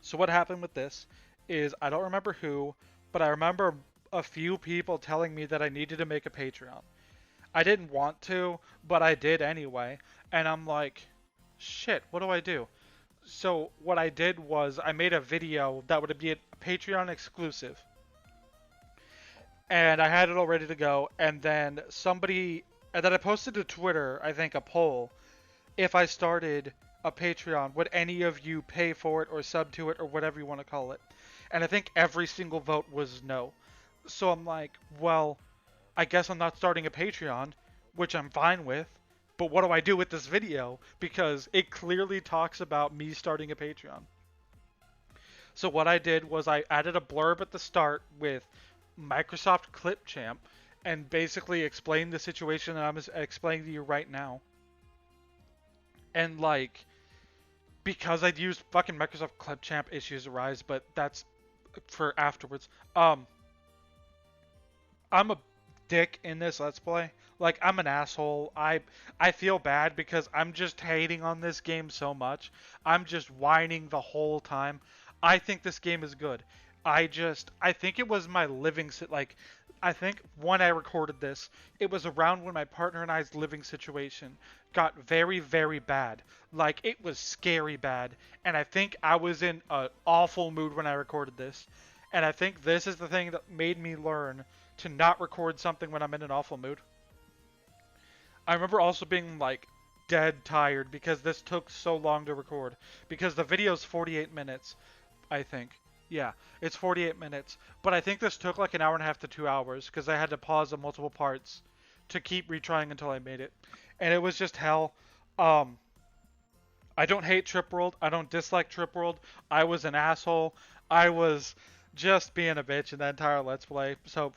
Speaker 1: so what happened with this is I don't remember who, but I remember a few people telling me that I needed to make a Patreon. I didn't want to, but I did anyway, and I'm like, shit, what do I do? So what I did was I made a video that would be a Patreon exclusive. And I had it all ready to go, and then and then I posted to Twitter, I think, a poll. If I started a Patreon, would any of you pay for it or sub to it or whatever you want to call it? And I think every single vote was no. So I'm like, well, I guess I'm not starting a Patreon, which I'm fine with. But what do I do with this video? Because it clearly talks about me starting a Patreon. So what I did was I added a blurb at the start with Microsoft Clipchamp and basically explained the situation that I'm explaining to you right now. And like, because I'd used fucking Microsoft Clipchamp, issues arise, but that's for afterwards. I'm a dick in this Let's Play. Like, I'm an asshole. I feel bad because I'm just hating on this game so much. I'm just whining the whole time. I think this game is good. I think it was my I think when I recorded this, it was around when my partner and I's living situation got very, very bad. Like, it was scary bad. And I think I was in an awful mood when I recorded this. And I think this is the thing that made me learn to not record something when I'm in an awful mood. I remember also being, like, dead tired because this took so long to record. Because the video's 48 minutes, I think. Yeah, it's 48 minutes. But I think this took like an hour and a half to 2 hours because I had to pause the multiple parts to keep retrying until I made it. And it was just hell. I don't hate Trip World. I don't dislike Trip World. I was an asshole. I was just being a bitch in that entire Let's Play. So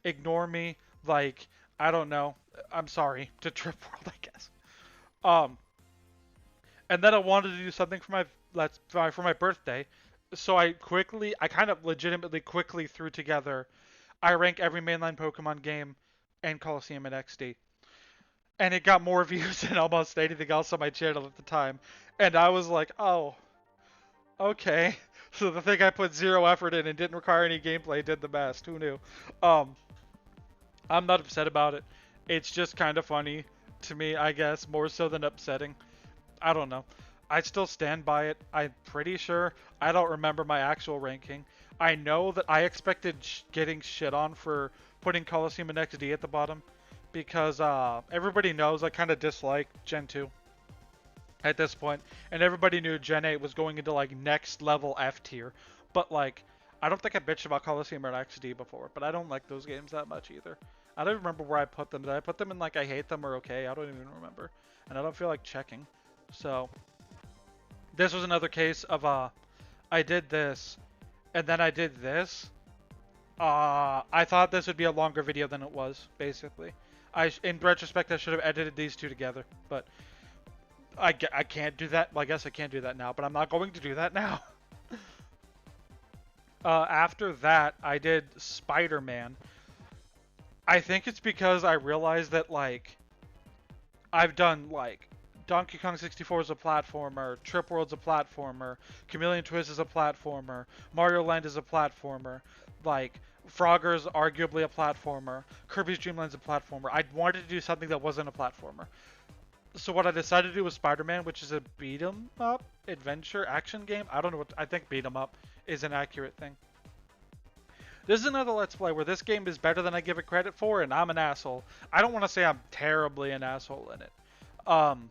Speaker 1: ignore me. Like, I don't know. I'm sorry to Trip World, I guess. And then I wanted to do something for my birthday. So I kind of legitimately quickly threw together. I rank every mainline Pokemon game and Coliseum and XD, and it got more views than almost anything else on my channel at the time. And I was like, oh, okay. So the thing I put zero effort in and didn't require any gameplay did the best. Who knew? Um, I'm not upset about it. It's just kind of funny to me, I guess, more so than upsetting. I don't know. I still stand by it. I'm pretty sure. I don't remember my actual ranking. I know that I expected getting shit on for putting Coliseum and XD at the bottom because everybody knows I kind of dislike Gen 2 at this point, and everybody knew Gen 8 was going into like next level F tier. But like, I don't think I bitched about Coliseum or XD before, but I don't like those games that much either. I don't remember where I put them. Did I put them in like I hate them or okay? I don't even remember, and I don't feel like checking. So this was another case of I did this, and then I did this. I thought this would be a longer video than it was. Basically, in retrospect I should have edited these two together, but I can't do that. Well, I guess I can't do that now, but I'm not going to do that now. After that, I did Spider-Man. I think it's because I realized that, like, I've done, like, Donkey Kong 64 is a platformer, Trip World's a platformer, Chameleon Twist is a platformer, Mario Land is a platformer, like, Frogger's arguably a platformer, Kirby's Dream Land's a platformer. I wanted to do something that wasn't a platformer. So what I decided to do was Spider-Man, which is a beat 'em up adventure action game. I don't know what I think beat 'em up is an accurate thing. This is another Let's Play where this game is better than I give it credit for, and I'm an asshole. I don't want to say I'm terribly an asshole in it. Um,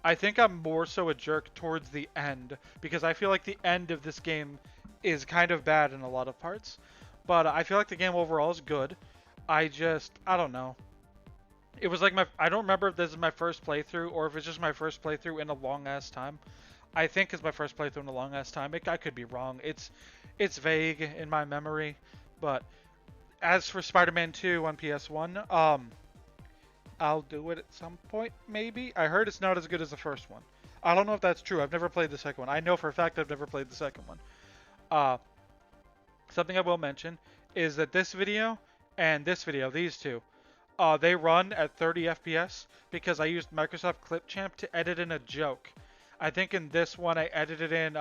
Speaker 1: I think I'm more so a jerk towards the end because I feel like the end of this game is kind of bad in a lot of parts. But I feel like the game overall is good. I don't know. It was like I don't remember if this is my first playthrough or if it's just my first playthrough in a long ass time. I think it's my first playthrough in a long ass time. I could be wrong. It's vague in my memory, but as for Spider-Man 2 on PS1, I'll do it at some point maybe. I heard it's not as good as the first one. I don't know if that's true. I've never played the second one. I know for a fact I've never played the second one. Uh, Something I will mention is that this video and this video, these two, they run at 30 FPS because I used Microsoft Clipchamp to edit in a joke. I think in this one I edited in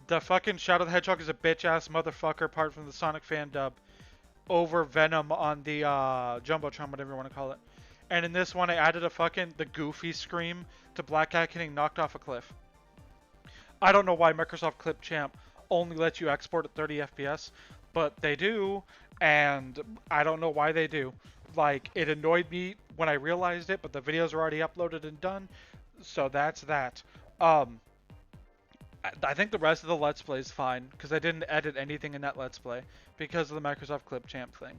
Speaker 1: the fucking Shadow the Hedgehog is a bitch ass motherfucker part from the Sonic fan dub over Venom on the Jumbotron, whatever you want to call it. And in this one I added the Goofy scream to Black Cat getting knocked off a cliff. I don't know why Microsoft Clipchamp only lets you export at 30 FPS, but they do, and I don't know why they do. Like, it annoyed me when I realized it, but the videos are already uploaded and done, so that's that. I think the rest of the Let's Play is fine, because I didn't edit anything in that Let's Play, because of the Microsoft Clipchamp thing.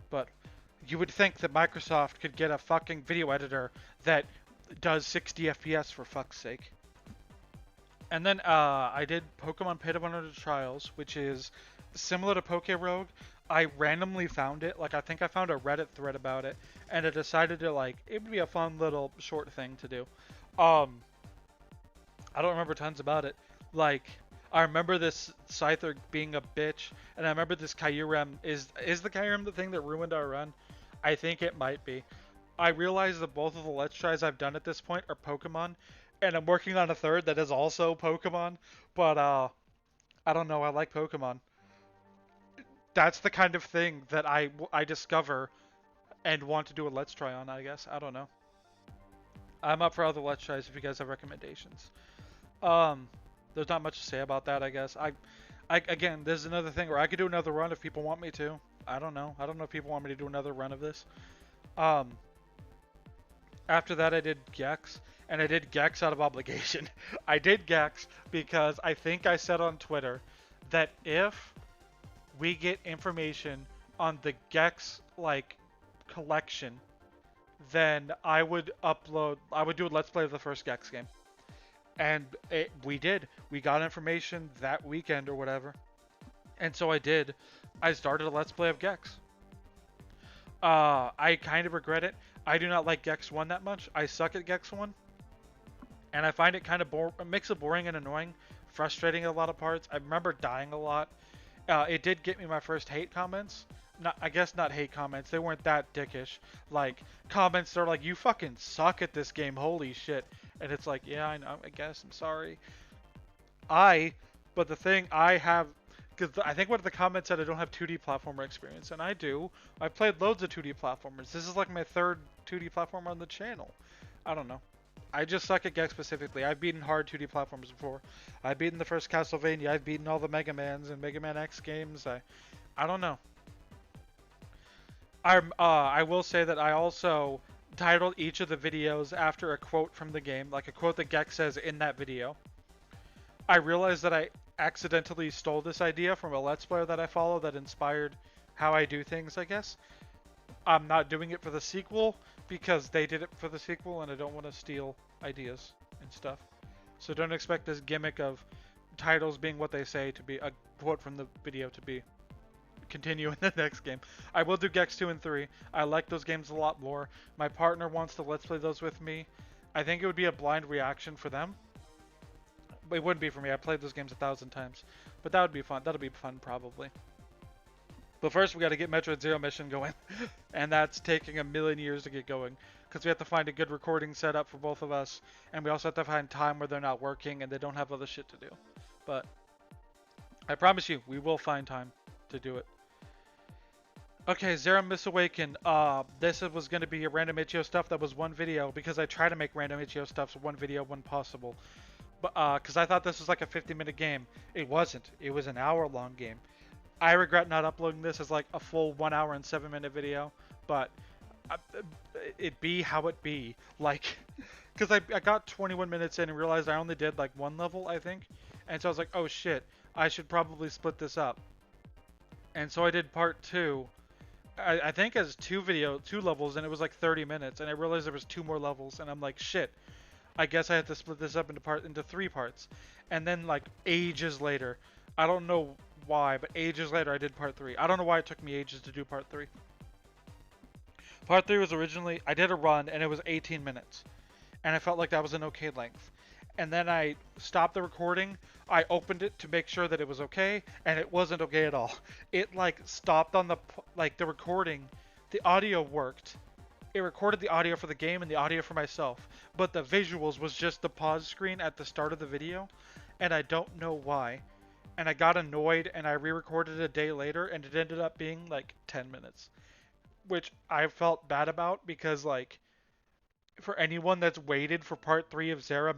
Speaker 1: But you would think that Microsoft could get a fucking video editor that does 60 FPS for fuck's sake. And then I did Pokemon Pit of Unending Trials, which is similar to Poke Rogue. I randomly found it. Like, I think I found a Reddit thread about it, and I decided to, like, it would be a fun little short thing to do. I don't remember tons about it. Like, I remember this Scyther being a bitch, and I remember this Kyurem. Is the Kyurem the thing that ruined our run? I think it might be. I realize that both of the Let's Tries I've done at this point are Pokemon, and I'm working on a third that is also Pokemon, but I don't know, I like Pokemon. That's the kind of thing that I discover and want to do a Let's Try on, I guess. I don't know. I'm up for other Let's Tries if you guys have recommendations. There's not much to say about that, I guess. Again, there's another thing where I could do another run if people want me to. I don't know. I don't know if people want me to do another run of this. After that, I did Gex, and I did Gex out of obligation. I did Gex because I think I said on Twitter that if we get information on the Gex, like, collection, then I would do a Let's Play of the first Gex game. And we did. We got information that weekend or whatever. And so I did. I started a Let's Play of Gex. I kind of regret it. I do not like Gex 1 that much. I suck at Gex 1. and I find it kind of a mix of boring and annoying, frustrating at a lot of parts. I remember dying a lot. It did get me my first hate comments. Not, I guess not hate comments. They weren't that dickish. Like comments that are like, "You fucking suck at this game. Holy shit!" And it's like, yeah, I know. I guess I'm sorry. I, but the thing I have, because I think one of the comments said I don't have 2D platformer experience, and I do. I've played loads of 2D platformers. This is like my third 2D platformer on the channel. I don't know. I just suck at Gex specifically. I've beaten hard 2D platformers before. I've beaten the first Castlevania. I've beaten all the Mega Mans and Mega Man X games. I don't know. I will say that I also titled each of the videos after a quote from the game, like a quote that Gex says in that video. I realized that I accidentally stole this idea from a Let's Player that I follow that inspired how I do things, I guess. I'm not doing it for the sequel because they did it for the sequel and I don't want to steal ideas and stuff. So don't expect this gimmick of titles being what they say to be a quote from the video to be continue in the next game. I will do Gex 2 and 3. I like those games a lot more. My partner wants to Let's Play those with me. I think it would be a blind reaction for them. It wouldn't be for me. I played those games 1,000 times. But that would be fun. That'll be fun, probably. But first, we got to get Metroid Zero Mission going. And that's taking a million years to get going. Because we have to find a good recording setup for both of us. And we also have to find time where they're not working and they don't have other shit to do. But I promise you, we will find time to do it. Okay, Zero Misawaken. This was going to be a random itch.io stuff that was one video. Because I try to make random itch.io stuff so one video when possible. Because I thought this was like a 50-minute game. It wasn't. It was an hour-long game. I regret not uploading this as like a full 1 hour and 7-minute video, but it be how it be. Like, because I got 21 minutes in and realized I only did like one level, I think. And so I was like, oh shit, I should probably split this up. And so I did part 2. I think as two levels, and it was like 30 minutes. And I realized there was 2 more levels, and I'm like, shit. I guess I have to split this up into 3 parts. And then like ages later, I don't know why, but ages later I did part 3. I don't know why it took me ages to do part 3. Part 3 was originally, I did a run and it was 18 minutes. And I felt like that was an okay length. And then I stopped the recording, I opened it to make sure that it was okay, and it wasn't okay at all. It like stopped on the recording, the audio worked. It recorded the audio for the game and the audio for myself, but the visuals was just the pause screen at the start of the video, and I don't know why. And I got annoyed and I re-recorded it a day later and it ended up being like 10 minutes. Which I felt bad about because like, for anyone that's waited for part 3 of Zera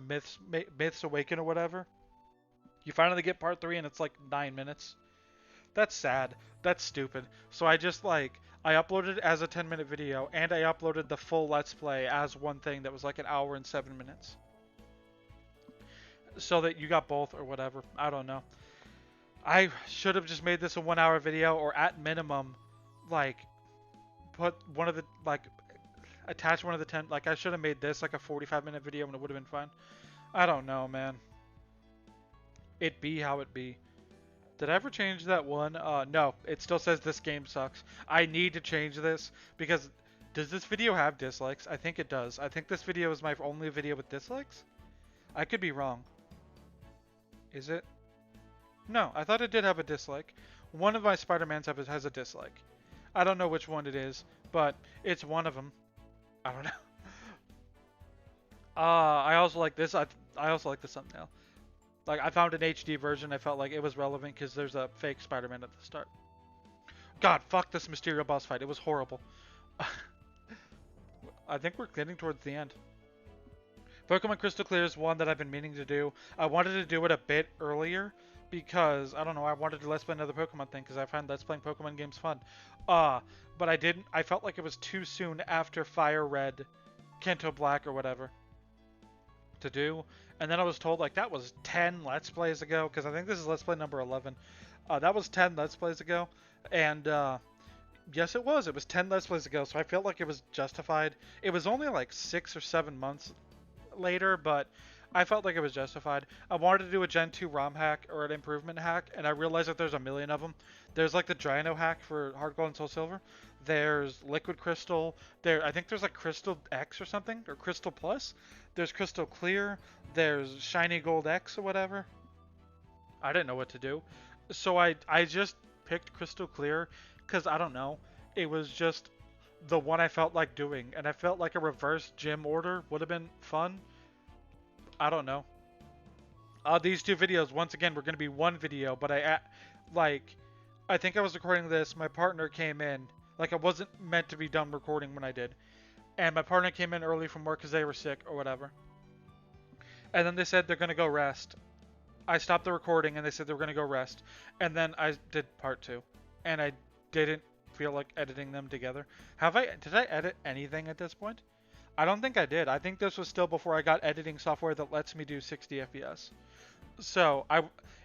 Speaker 1: Myths Awaken or whatever, you finally get part 3 and it's like 9 minutes. That's sad. That's stupid. So I just like, I uploaded it as a 10-minute video, and I uploaded the full Let's Play as one thing that was like an hour and 7 minutes. So that you got both or whatever. I don't know. I should have just made this a 1 hour video, or at minimum, like, put one of the, like, attach one of the 10, like I should have made this like a 45-minute video and it would have been fine. I don't know, man. It be how it be. Did I ever change that one? No, it still says this game sucks. I need to change this because does this video have dislikes? I think it does. I think this video is my only video with dislikes. I could be wrong. Is it? No, I thought it did have a dislike. One of my Spider-Mans has a dislike. I don't know which one it is, but it's one of them. I don't know. I also like this. I also like the thumbnail. Like, I found an HD version. I felt like it was relevant because there's a fake Spider-Man at the start. God, fuck this Mysterio boss fight. It was horrible. I think we're getting towards the end. Pokemon Crystal Clear is one that I've been meaning to do. I wanted to do it a bit earlier because, I don't know, I wanted to Let's Play another Pokemon thing because I find Let's Playing Pokemon games fun. But I didn't. I felt like it was too soon after Fire Red, Kanto Black, or whatever to do. And then I was told, like, that was 10 Let's Plays ago, because I think this is Let's Play number 11. That was 10 Let's Plays ago, and yes, it was. It was 10 Let's Plays ago, so I felt like it was justified. It was only like 6 or 7 months later, but I felt like it was justified. I wanted to do a Gen 2 ROM hack or an improvement hack, and I realized that there's a million of them. There's like the Drano hack for Hard Gold and Soul Silver. There's Liquid Crystal. I think there's like Crystal X or something, or Crystal Plus. There's Crystal Clear. There's Shiny Gold X or whatever. I didn't know what to do. So I just picked Crystal Clear because I don't know. It was just the one I felt like doing, and I felt like a reverse gym order would have been fun. I don't know. These two videos, once again, were going to be one video, but like, I think I was recording this. My partner came in, like, I wasn't meant to be done recording when I did, and my partner came in early from work because they were sick or whatever. And then they said they're going to go rest. I stopped the recording and they said they were going to go rest. And then I did part 2. And I didn't feel like editing them together. Did I edit anything at this point? I don't think I did. I think this was still before I got editing software that lets me do 60 FPS. So,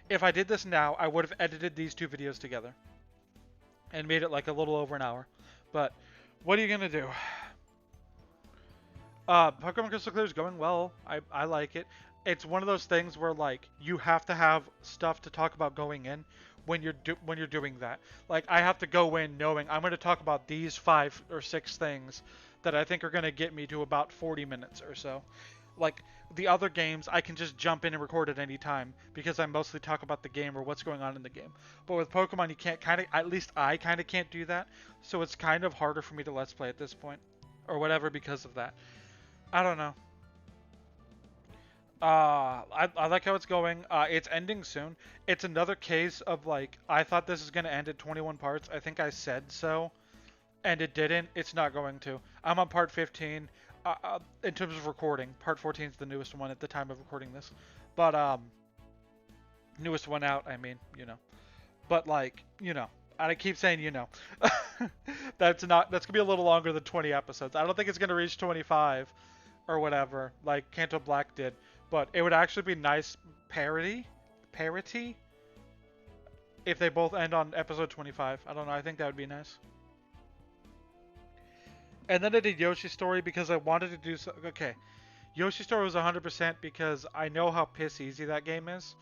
Speaker 1: if I did this now, I would have edited these two videos together. And made it like a little over an hour. But, what are you going to do? Pokemon Crystal Clear is going well. I like it. It's one of those things where like you have to have stuff to talk about going in when you're doing that. Like I have to go in knowing I'm going to talk about these 5 or 6 things that I think are going to get me to about 40 minutes or so. Like the other games, I can just jump in and record at any time because I mostly talk about the game or what's going on in the game. But with Pokemon, you can't at least I kind of can't do that. So it's kind of harder for me to Let's Play at this point or whatever because of that. I don't know. I like how it's going. It's ending soon. It's another case of like, I thought this is going to end at 21 parts. I think I said so, and it didn't. It's not going to. I'm on part 15. In terms of recording, part 14 is the newest one at the time of recording this. But, newest one out, I mean, you know. But like, you know. I keep saying, you know. That's going to be a little longer than 20 episodes. I don't think it's going to reach 25 or whatever, like Kanto Black did. But it would actually be nice parity, if they both end on episode 25. I don't know, I think that would be nice. And then I did Yoshi's Story because I wanted to do so. Okay, Yoshi's Story was 100% because I know how piss easy that game is.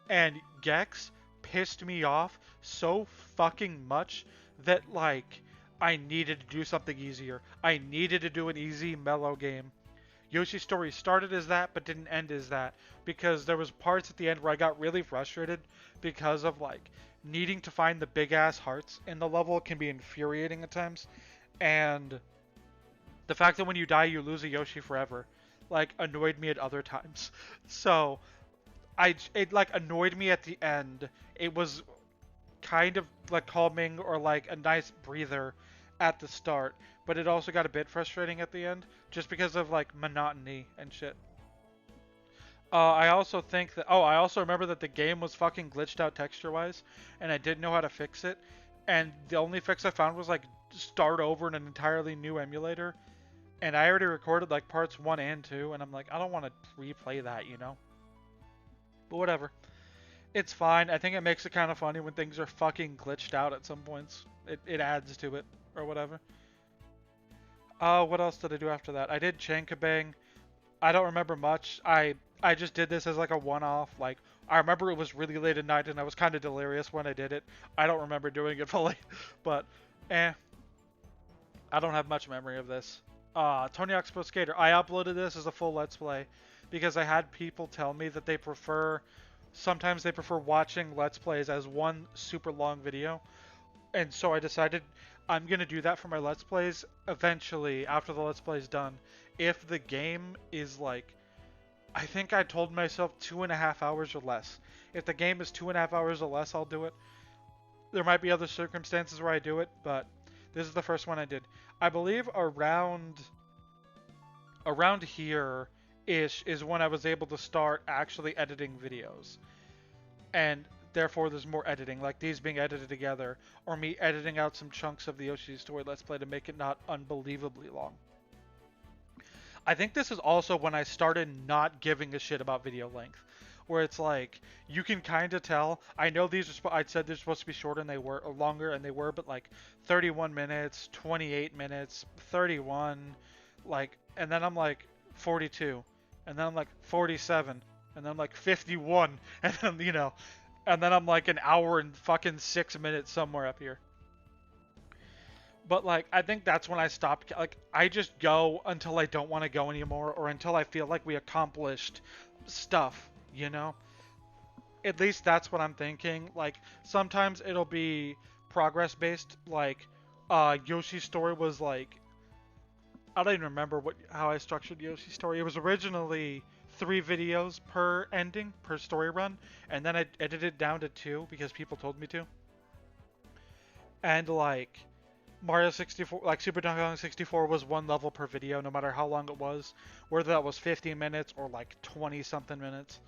Speaker 1: And Gex pissed me off so fucking much that, like, I needed to do something easier. I needed to do an easy, mellow game. Yoshi's Story started as that, but didn't end as that, because there was parts at the end where I got really frustrated because of, like, needing to find the big-ass hearts in the level can be infuriating at times, and the fact that when you die you lose a Yoshi forever, like, annoyed me at other times. So, it, like, annoyed me at the end. It was kind of, like, calming or, like, a nice breather at the start, but it also got a bit frustrating at the end, just because of, like, monotony and shit. I also think that, I also remember that the game was fucking glitched out texture-wise, and I didn't know how to fix it, and the only fix I found was, like, start over in an entirely new emulator, and I already recorded, like, parts 1 and 2, and I'm like, I don't want to replay that, you know? But whatever. It's fine. I think it makes it kind of funny when things are fucking glitched out at some points. It adds to it, or whatever. What else did I do after that? I did Chankabang. I don't remember much. I just did this as like a one-off. Like, I remember it was really late at night and I was kind of delirious when I did it. I don't remember doing it fully, but I don't have much memory of this. Tony Hawk's Pro Skater. I uploaded this as a full Let's Play because I had people tell me that sometimes they prefer watching Let's Plays as one super long video. And so I decided I'm going to do that for my Let's Plays eventually after the Let's Play is done. If the game is like, I think I told myself 2.5 hours or less. If the game is 2.5 hours or less, I'll do it. There might be other circumstances where I do it, but this is the first one I did. I believe around here-ish is when I was able to start actually editing videos. And therefore there's more editing, like these being edited together, or me editing out some chunks of the Yoshi's Story Let's Play to make it not unbelievably long. I think this is also when I started not giving a shit about video length, where it's like, you can kind of tell. I know I said they're supposed to be shorter and they were, or longer, and they were, but like 31 minutes, 28 minutes, 31, like, and then I'm like 42, and then I'm like 47, and then I'm like 51, and then and then I'm like an hour and fucking 6 minutes somewhere up here. But like I think that's when I stopped. Like I just go until I don't want to go anymore, or until I feel like we accomplished stuff. At least that's what I'm thinking. Like sometimes it'll be progress based. Like Yoshi's story was like I don't even remember how I structured Yoshi's story. It was originally 3 videos per ending per story run, and then I edited it down to 2 because people told me to. And like Mario 64, like Super Donkey Kong 64 was 1 level per video, no matter how long it was, whether that was 15 minutes or like 20 something minutes.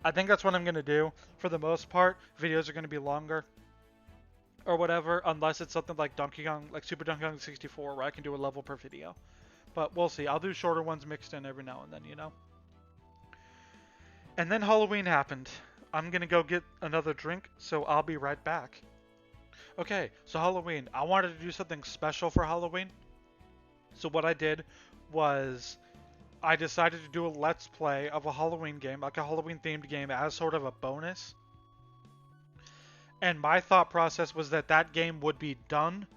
Speaker 1: I think that's what I'm gonna do. For the most part, videos are gonna be longer or whatever, unless it's something like Donkey Kong, like Super Donkey Kong 64, where I can do a level per video. But we'll see. I'll do shorter ones mixed in every now and then. And then Halloween happened. I'm gonna go get another drink, so I'll be right back. Okay, so Halloween. I wanted to do something special for Halloween. So what I did was I decided to do a Let's Play of a Halloween game, like a Halloween themed game, as sort of a bonus. And my thought process was that that game would be done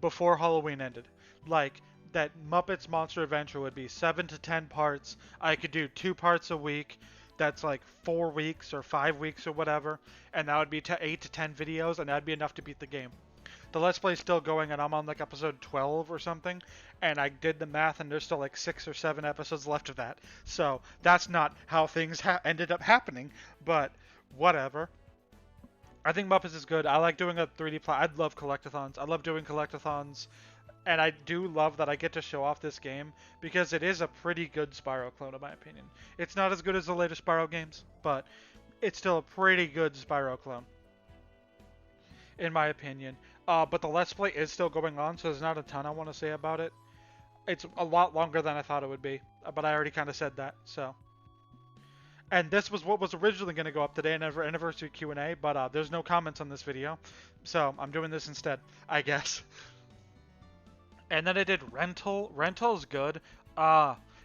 Speaker 1: before Halloween ended. Like, that Muppets Monster Adventure would be 7 to 10 parts. I could do 2 parts a week. That's like 4 weeks or 5 weeks or whatever. And that would be 8 to 10 videos, and that'd be enough to beat the game. The Let's Play is still going, and I'm on like episode 12 or something. And I did the math, and there's still like 6 or 7 episodes left of that. So that's not how things ended up happening, but whatever. I think Muppets is good. I like doing a 3D play. I love collectathons. I love doing collectathons. And I do love that I get to show off this game because it is a pretty good Spyro clone in my opinion. It's not as good as the later Spyro games, but it's still a pretty good Spyro clone in my opinion. But the Let's Play is still going on, so there's not a ton I want to say about it. It's a lot longer than I thought it would be, but I already kind of said that, so. And this was what was originally going to go up today in our anniversary Q&A, but there's no comments on this video, so I'm doing this instead, I guess. And then I did Rental. Rental's good.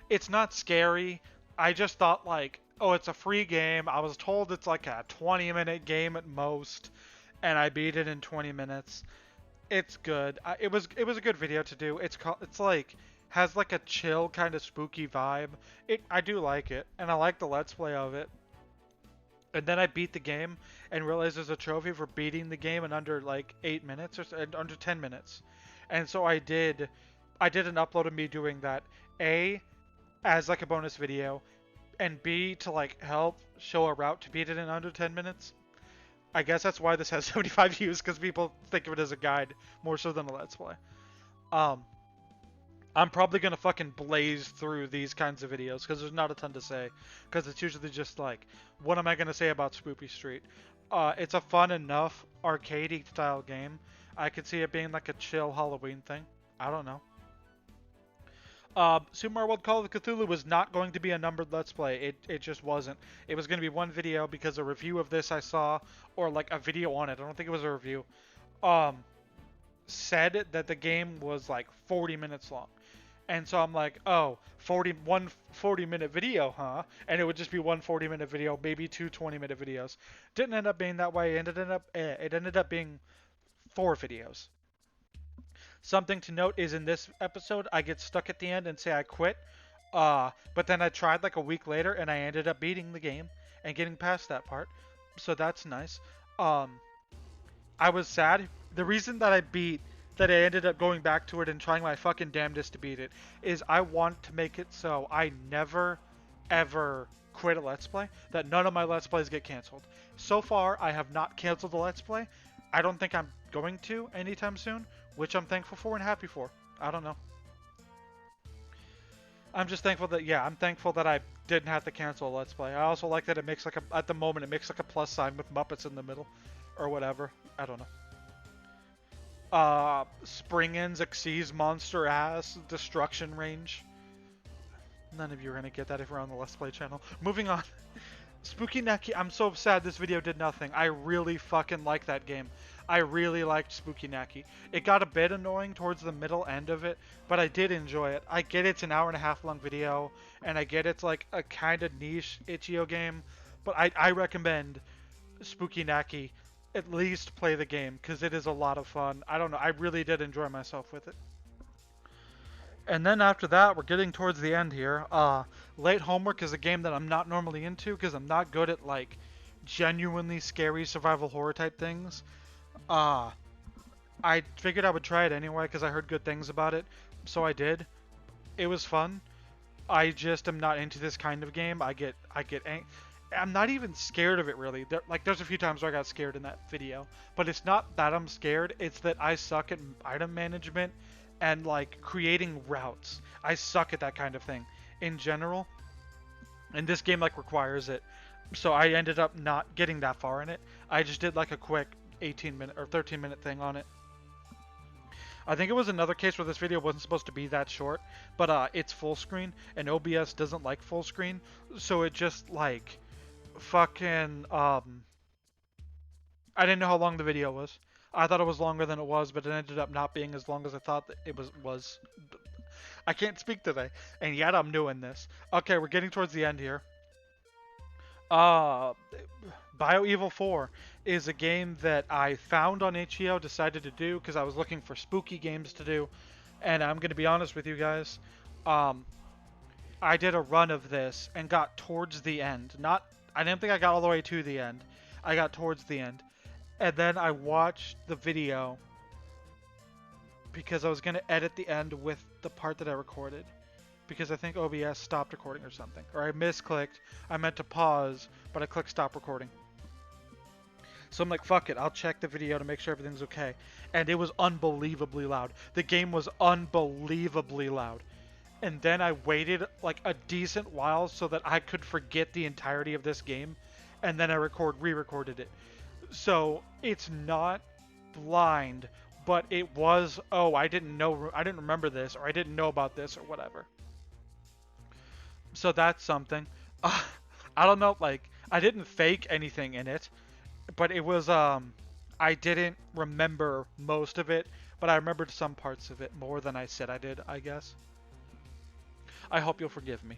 Speaker 1: It's not scary. I just thought like, oh, it's a free game. I was told it's like a 20-minute game at most, and I beat it in 20 minutes. It's good. It was a good video to do. It's like has like a chill kind of spooky vibe. I do like it, and I like the Let's Play of it. And then I beat the game and realized there's a trophy for beating the game in under like 8 minutes or under 10 minutes. And so I did an upload of me doing that, A, as like a bonus video, and B, to like help show a route to beat it in under 10 minutes. I guess that's why this has 75 views, because people think of it as a guide more so than a Let's Play. I'm probably going to fucking blaze through these kinds of videos, because there's not a ton to say, because it's usually just like, what am I going to say about Spoopy Street? It's a fun enough arcadey style game. I could see it being like a chill Halloween thing. I don't know. Super Mario World Call of Cthulhu was not going to be a numbered Let's Play. It just wasn't. It was going to be one video because a review of this I saw, or like a video on it, I don't think it was a review, said that the game was like 40 minutes long. And so I'm like, oh, 40-minute video, huh? And it would just be one 40-minute video, maybe 2 20-minute videos. Didn't end up being that way. It ended up being 4 videos. Something to note is in this episode, I get stuck at the end and say I quit. But then I tried like a week later and I ended up beating the game and getting past that part. So that's nice. I was sad. The reason that I ended up going back to it and trying my fucking damnedest to beat it is I want to make it so I never, ever quit a Let's Play, that none of my Let's Plays get canceled. So far, I have not canceled a Let's Play. I don't think I'm going to anytime soon, which I'm thankful for and happy for. I don't know. I'm just thankful that, I'm thankful that I didn't have to cancel a Let's Play. I also like that it makes like at the moment, it makes like a plus sign with Muppets in the middle, or whatever. I don't know. Springin's Xyz Monster Ass Destruction Range. None of you are going to get that if you're on the Let's Play channel. Moving on. Spooky Neki, I'm so sad this video did nothing. I really fucking like that game. I really liked Spooky Neki. It got a bit annoying towards the middle end of it, but I did enjoy it. I get it's an hour and a half long video, and I get it's like a kind of niche itch.io game, but I recommend Spooky Neki. At least play the game, because it is a lot of fun. I don't know, I really did enjoy myself with it. And then after that, we're getting towards the end here. Late Homework is a game that I'm not normally into because I'm not good at like genuinely scary survival horror type things. Uh, I figured I would try it anyway because I heard good things about it, so I did. It was fun. I just am not into this kind of game. I'm not even scared of it really. There's a few times where I got scared in that video, but it's not that I'm scared. It's that I suck at item management and like creating routes. I suck at that kind of thing in general, and this game like requires it. So I ended up not getting that far in it. I just did like a quick 18-minute or 13-minute thing on it. I think it was another case where this video wasn't supposed to be that short, but it's full screen, and OBS doesn't like full screen, so it just like fucking I didn't know how long the video was. I thought it was longer than it was, but it ended up not being as long as I thought that it was. I can't speak today, and yet I'm doing this. Okay, we're getting towards the end here. BioEvil 4 is a game that I found on itch.io, decided to do because I was looking for spooky games to do, and I'm gonna be honest with you guys. I did a run of this and got towards the end. I didn't think I got all the way to the end. I got towards the end. And then I watched the video because I was going to edit the end with the part that I recorded. Because I think OBS stopped recording or something. Or I misclicked. I meant to pause, but I clicked stop recording. So I'm like, fuck it. I'll check the video to make sure everything's okay. And it was unbelievably loud. The game was unbelievably loud. And then I waited like a decent while so that I could forget the entirety of this game. And then I re-recorded it. So it's not blind, but it was, oh, I didn't remember this, or I didn't know about this, or whatever. So that's something. I don't know, like, I didn't fake anything in it, but it was, I didn't remember most of it, but I remembered some parts of it more than I said I did, I guess. I hope you'll forgive me.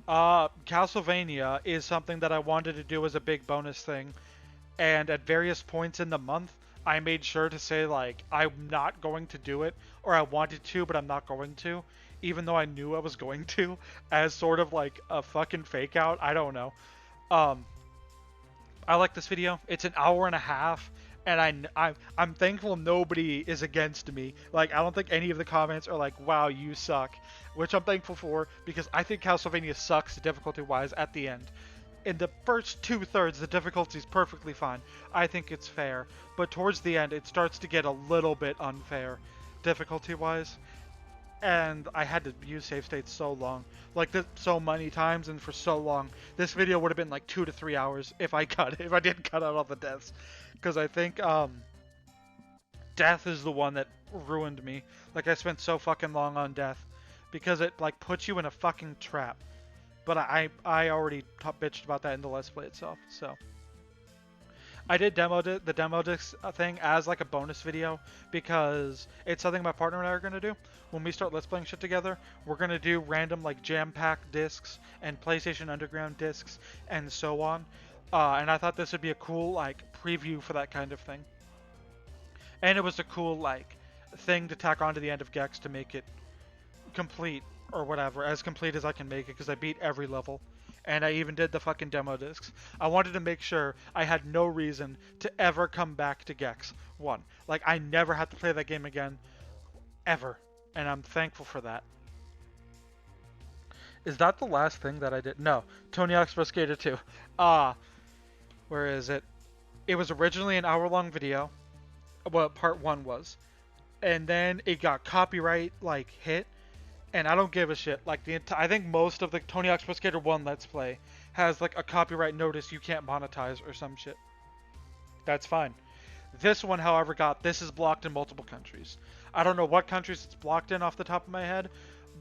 Speaker 1: Castlevania is something that I wanted to do as a big bonus thing. And at various points in the month, I made sure to say, like, I'm not going to do it, or I wanted to, but I'm not going to, even though I knew I was going to, as sort of like a fucking fake out. I don't know. I like this video. It's an hour and a half, and I'm thankful nobody is against me. Like, I don't think any of the comments are like, wow, you suck, which I'm thankful for, because I think Castlevania sucks difficulty-wise at the end. In the first 2/3, the difficulty is perfectly fine. I think it's fair. But towards the end, it starts to get a little bit unfair, difficulty-wise. And I had to use save states so long. Like, this so many times and for so long. This video would have been like 2 to 3 hours if I didn't cut out all the deaths. Because I think, death is the one that ruined me. Like, I spent so fucking long on death. Because it, like, puts you in a fucking trap. But I already bitched about that in the Let's Play itself, so. I did the demo disc thing as like a bonus video because it's something my partner and I are going to do. When we start Let's Playing shit together, we're going to do random like jam-pack discs and PlayStation Underground discs and so on. And I thought this would be a cool like preview for that kind of thing. And it was a cool like thing to tack onto the end of Gex to make it complete. Or whatever, as complete as I can make it, because I beat every level. And I even did the fucking demo discs. I wanted to make sure I had no reason to ever come back to Gex 1. Like, I never had to play that game again. Ever. And I'm thankful for that. Is that the last thing that I did? No. Tony Hawk's Pro Skater 2. Where is it? It was originally an hour-long video. Well, part 1 was. And then it got copyright, like, hit. And I don't give a shit. Like, I think most of the Tony Hawk's Pro Skater 1 Let's Play has, like, a copyright notice you can't monetize or some shit. That's fine. This one, however, this is blocked in multiple countries. I don't know what countries it's blocked in off the top of my head,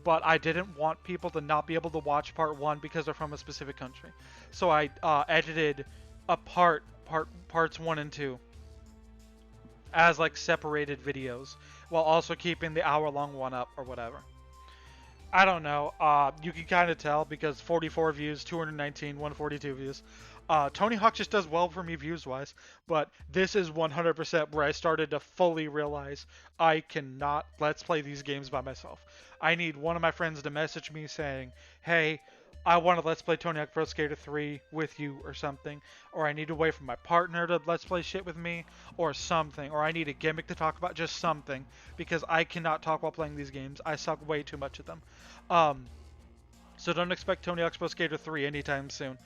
Speaker 1: but I didn't want people to not be able to watch part one because they're from a specific country. So I edited parts one and two as like separated videos while also keeping the hour-long one up or whatever. I don't know. You can kind of tell because 44 views, 219, 142 views. Tony Hawk just does well for me views-wise, but this is 100% where I started to fully realize I cannot let's play these games by myself. I need one of my friends to message me saying, hey, I want to let's play Tony Hawk Pro Skater 3 with you or something, or I need to wait for my partner to let's play shit with me or something, or I need a gimmick to talk about, just something, because I cannot talk while playing these games. I suck way too much at them. Um, so don't expect Tony Hawk's Pro Skater 3 anytime soon.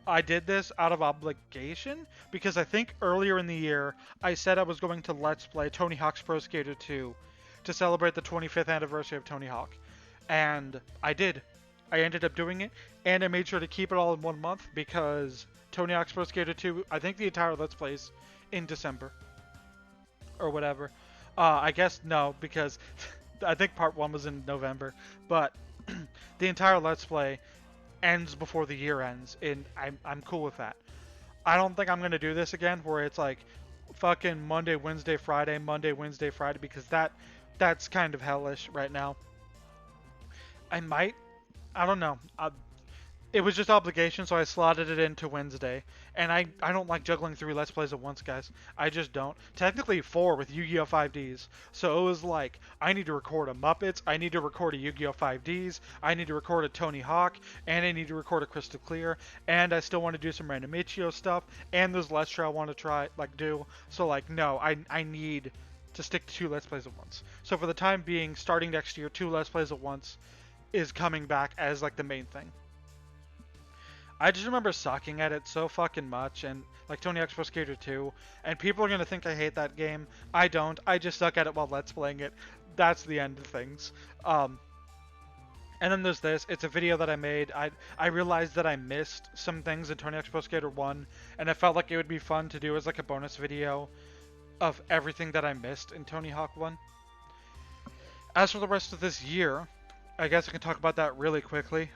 Speaker 1: I did this out of obligation because I think earlier in the year I said I was going to let's play Tony Hawk's Pro Skater 2 to celebrate the 25th anniversary of Tony Hawk. And I did. I ended up doing it, and I made sure to keep it all in 1 month because Tony Hawk's Pro Skater 2, I think the entire let's play is in December or whatever. I guess no, because I think part 1 was in November, but the entire let's play ends before the year ends, and I'm cool with that. I don't think I'm gonna do this again where it's like fucking Monday, Wednesday, Friday, Monday, Wednesday, Friday, because that's kind of hellish right now. I might, I don't know. It was just obligation, so I slotted it into Wednesday. And I don't like juggling 3 Let's Plays at once, guys. I just don't. Technically 4 with Yu-Gi-Oh! 5Ds. So it was like, I need to record a Muppets, I need to record a Yu-Gi-Oh! 5Ds, I need to record a Tony Hawk, and I need to record a Crystal Clear, and I still want to do some random Ichio stuff, and there's Lestra I want to try, like, do. So, like, no, I need to stick to 2 Let's Plays at once. So for the time being, starting next year, 2 Let's Plays at once is coming back as, like, the main thing. I just remember sucking at it so fucking much, and like Tony Hawk's Pro Skater 2, and people are gonna think I hate that game. I don't. I just suck at it while let's playing it. That's the end of things. And then there's this. It's a video that I made. I realized that I missed some things in Tony Hawk's Pro Skater 1, and I felt like it would be fun to do as like a bonus video of everything that I missed in Tony Hawk 1. As for the rest of this year, I guess I can talk about that really quickly.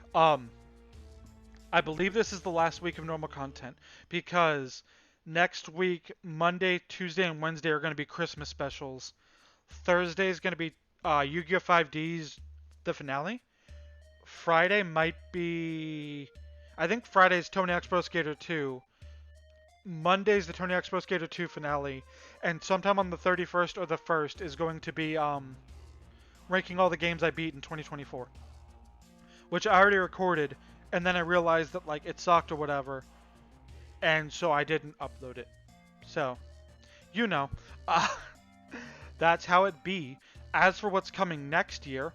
Speaker 1: I believe this is the last week of normal content because next week, Monday, Tuesday, and Wednesday are going to be Christmas specials. Thursday is going to be Yu-Gi-Oh! 5D's the finale. Friday might be... I think Friday's Tony Hawk's Pro Skater 2. Monday's the Tony Hawk's Pro Skater 2 finale. And sometime on the 31st or the 1st is going to be ranking all the games I beat in 2024. Which I already recorded. And then I realized that, like, it sucked or whatever. And so I didn't upload it. So, you know. That's how it be. As for what's coming next year,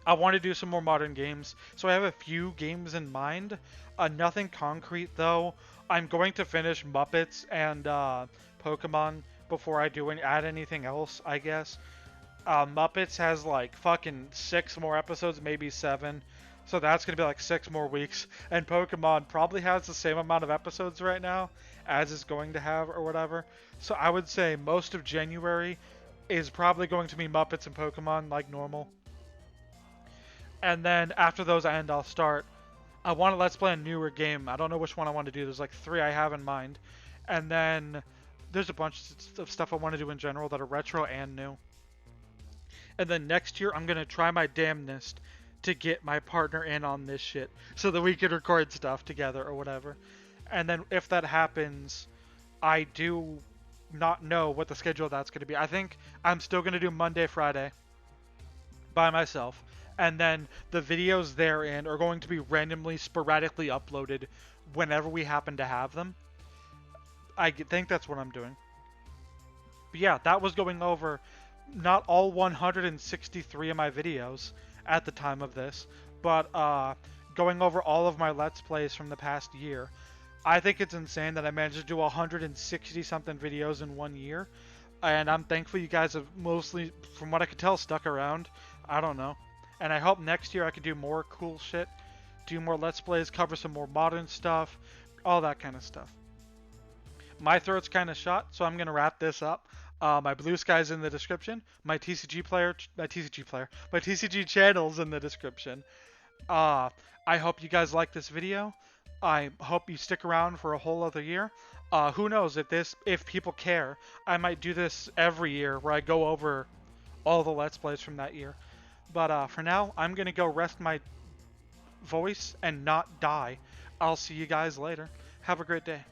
Speaker 1: I want to do some more modern games. So I have a few games in mind. Nothing concrete, though. I'm going to finish Muppets and Pokemon before I add anything else, I guess. Muppets has, like, fucking 6 more episodes, maybe 7. So that's going to be like 6 more weeks. And Pokemon probably has the same amount of episodes right now as it's going to have or whatever. So I would say most of January is probably going to be Muppets and Pokemon like normal. And then after those end, I'll start. I want to let's play a newer game. I don't know which one I want to do. There's like 3 I have in mind. And then there's a bunch of stuff I want to do in general that are retro and new. And then next year, I'm going to try my damnedest to get my partner in on this shit so that we could record stuff together or whatever. And then if that happens, I do not know what the schedule of that's going to be. I think I'm still going to do Monday, Friday by myself. And then the videos therein are going to be randomly, sporadically uploaded whenever we happen to have them. I think that's what I'm doing. But yeah, that was going over not all 163 of my videos at the time of this, but going over all of my Let's Plays from the past year. I think it's insane that I managed to do 160 something videos in 1 year, and I'm thankful you guys have mostly, from what I could tell, stuck around. I don't know. And I hope next year I can do more cool shit, do more Let's Plays, cover some more modern stuff, all that kind of stuff. My throat's kind of shot, so I'm going to wrap this up. My Blue Sky's in the description. My TCG channel's in the description. Uh, I hope you guys like this video. I hope you stick around for a whole other year. Who knows if people care, I might do this every year where I go over all the Let's Plays from that year. But for now, I'm gonna go rest my voice and not die. I'll see you guys later. Have a great day.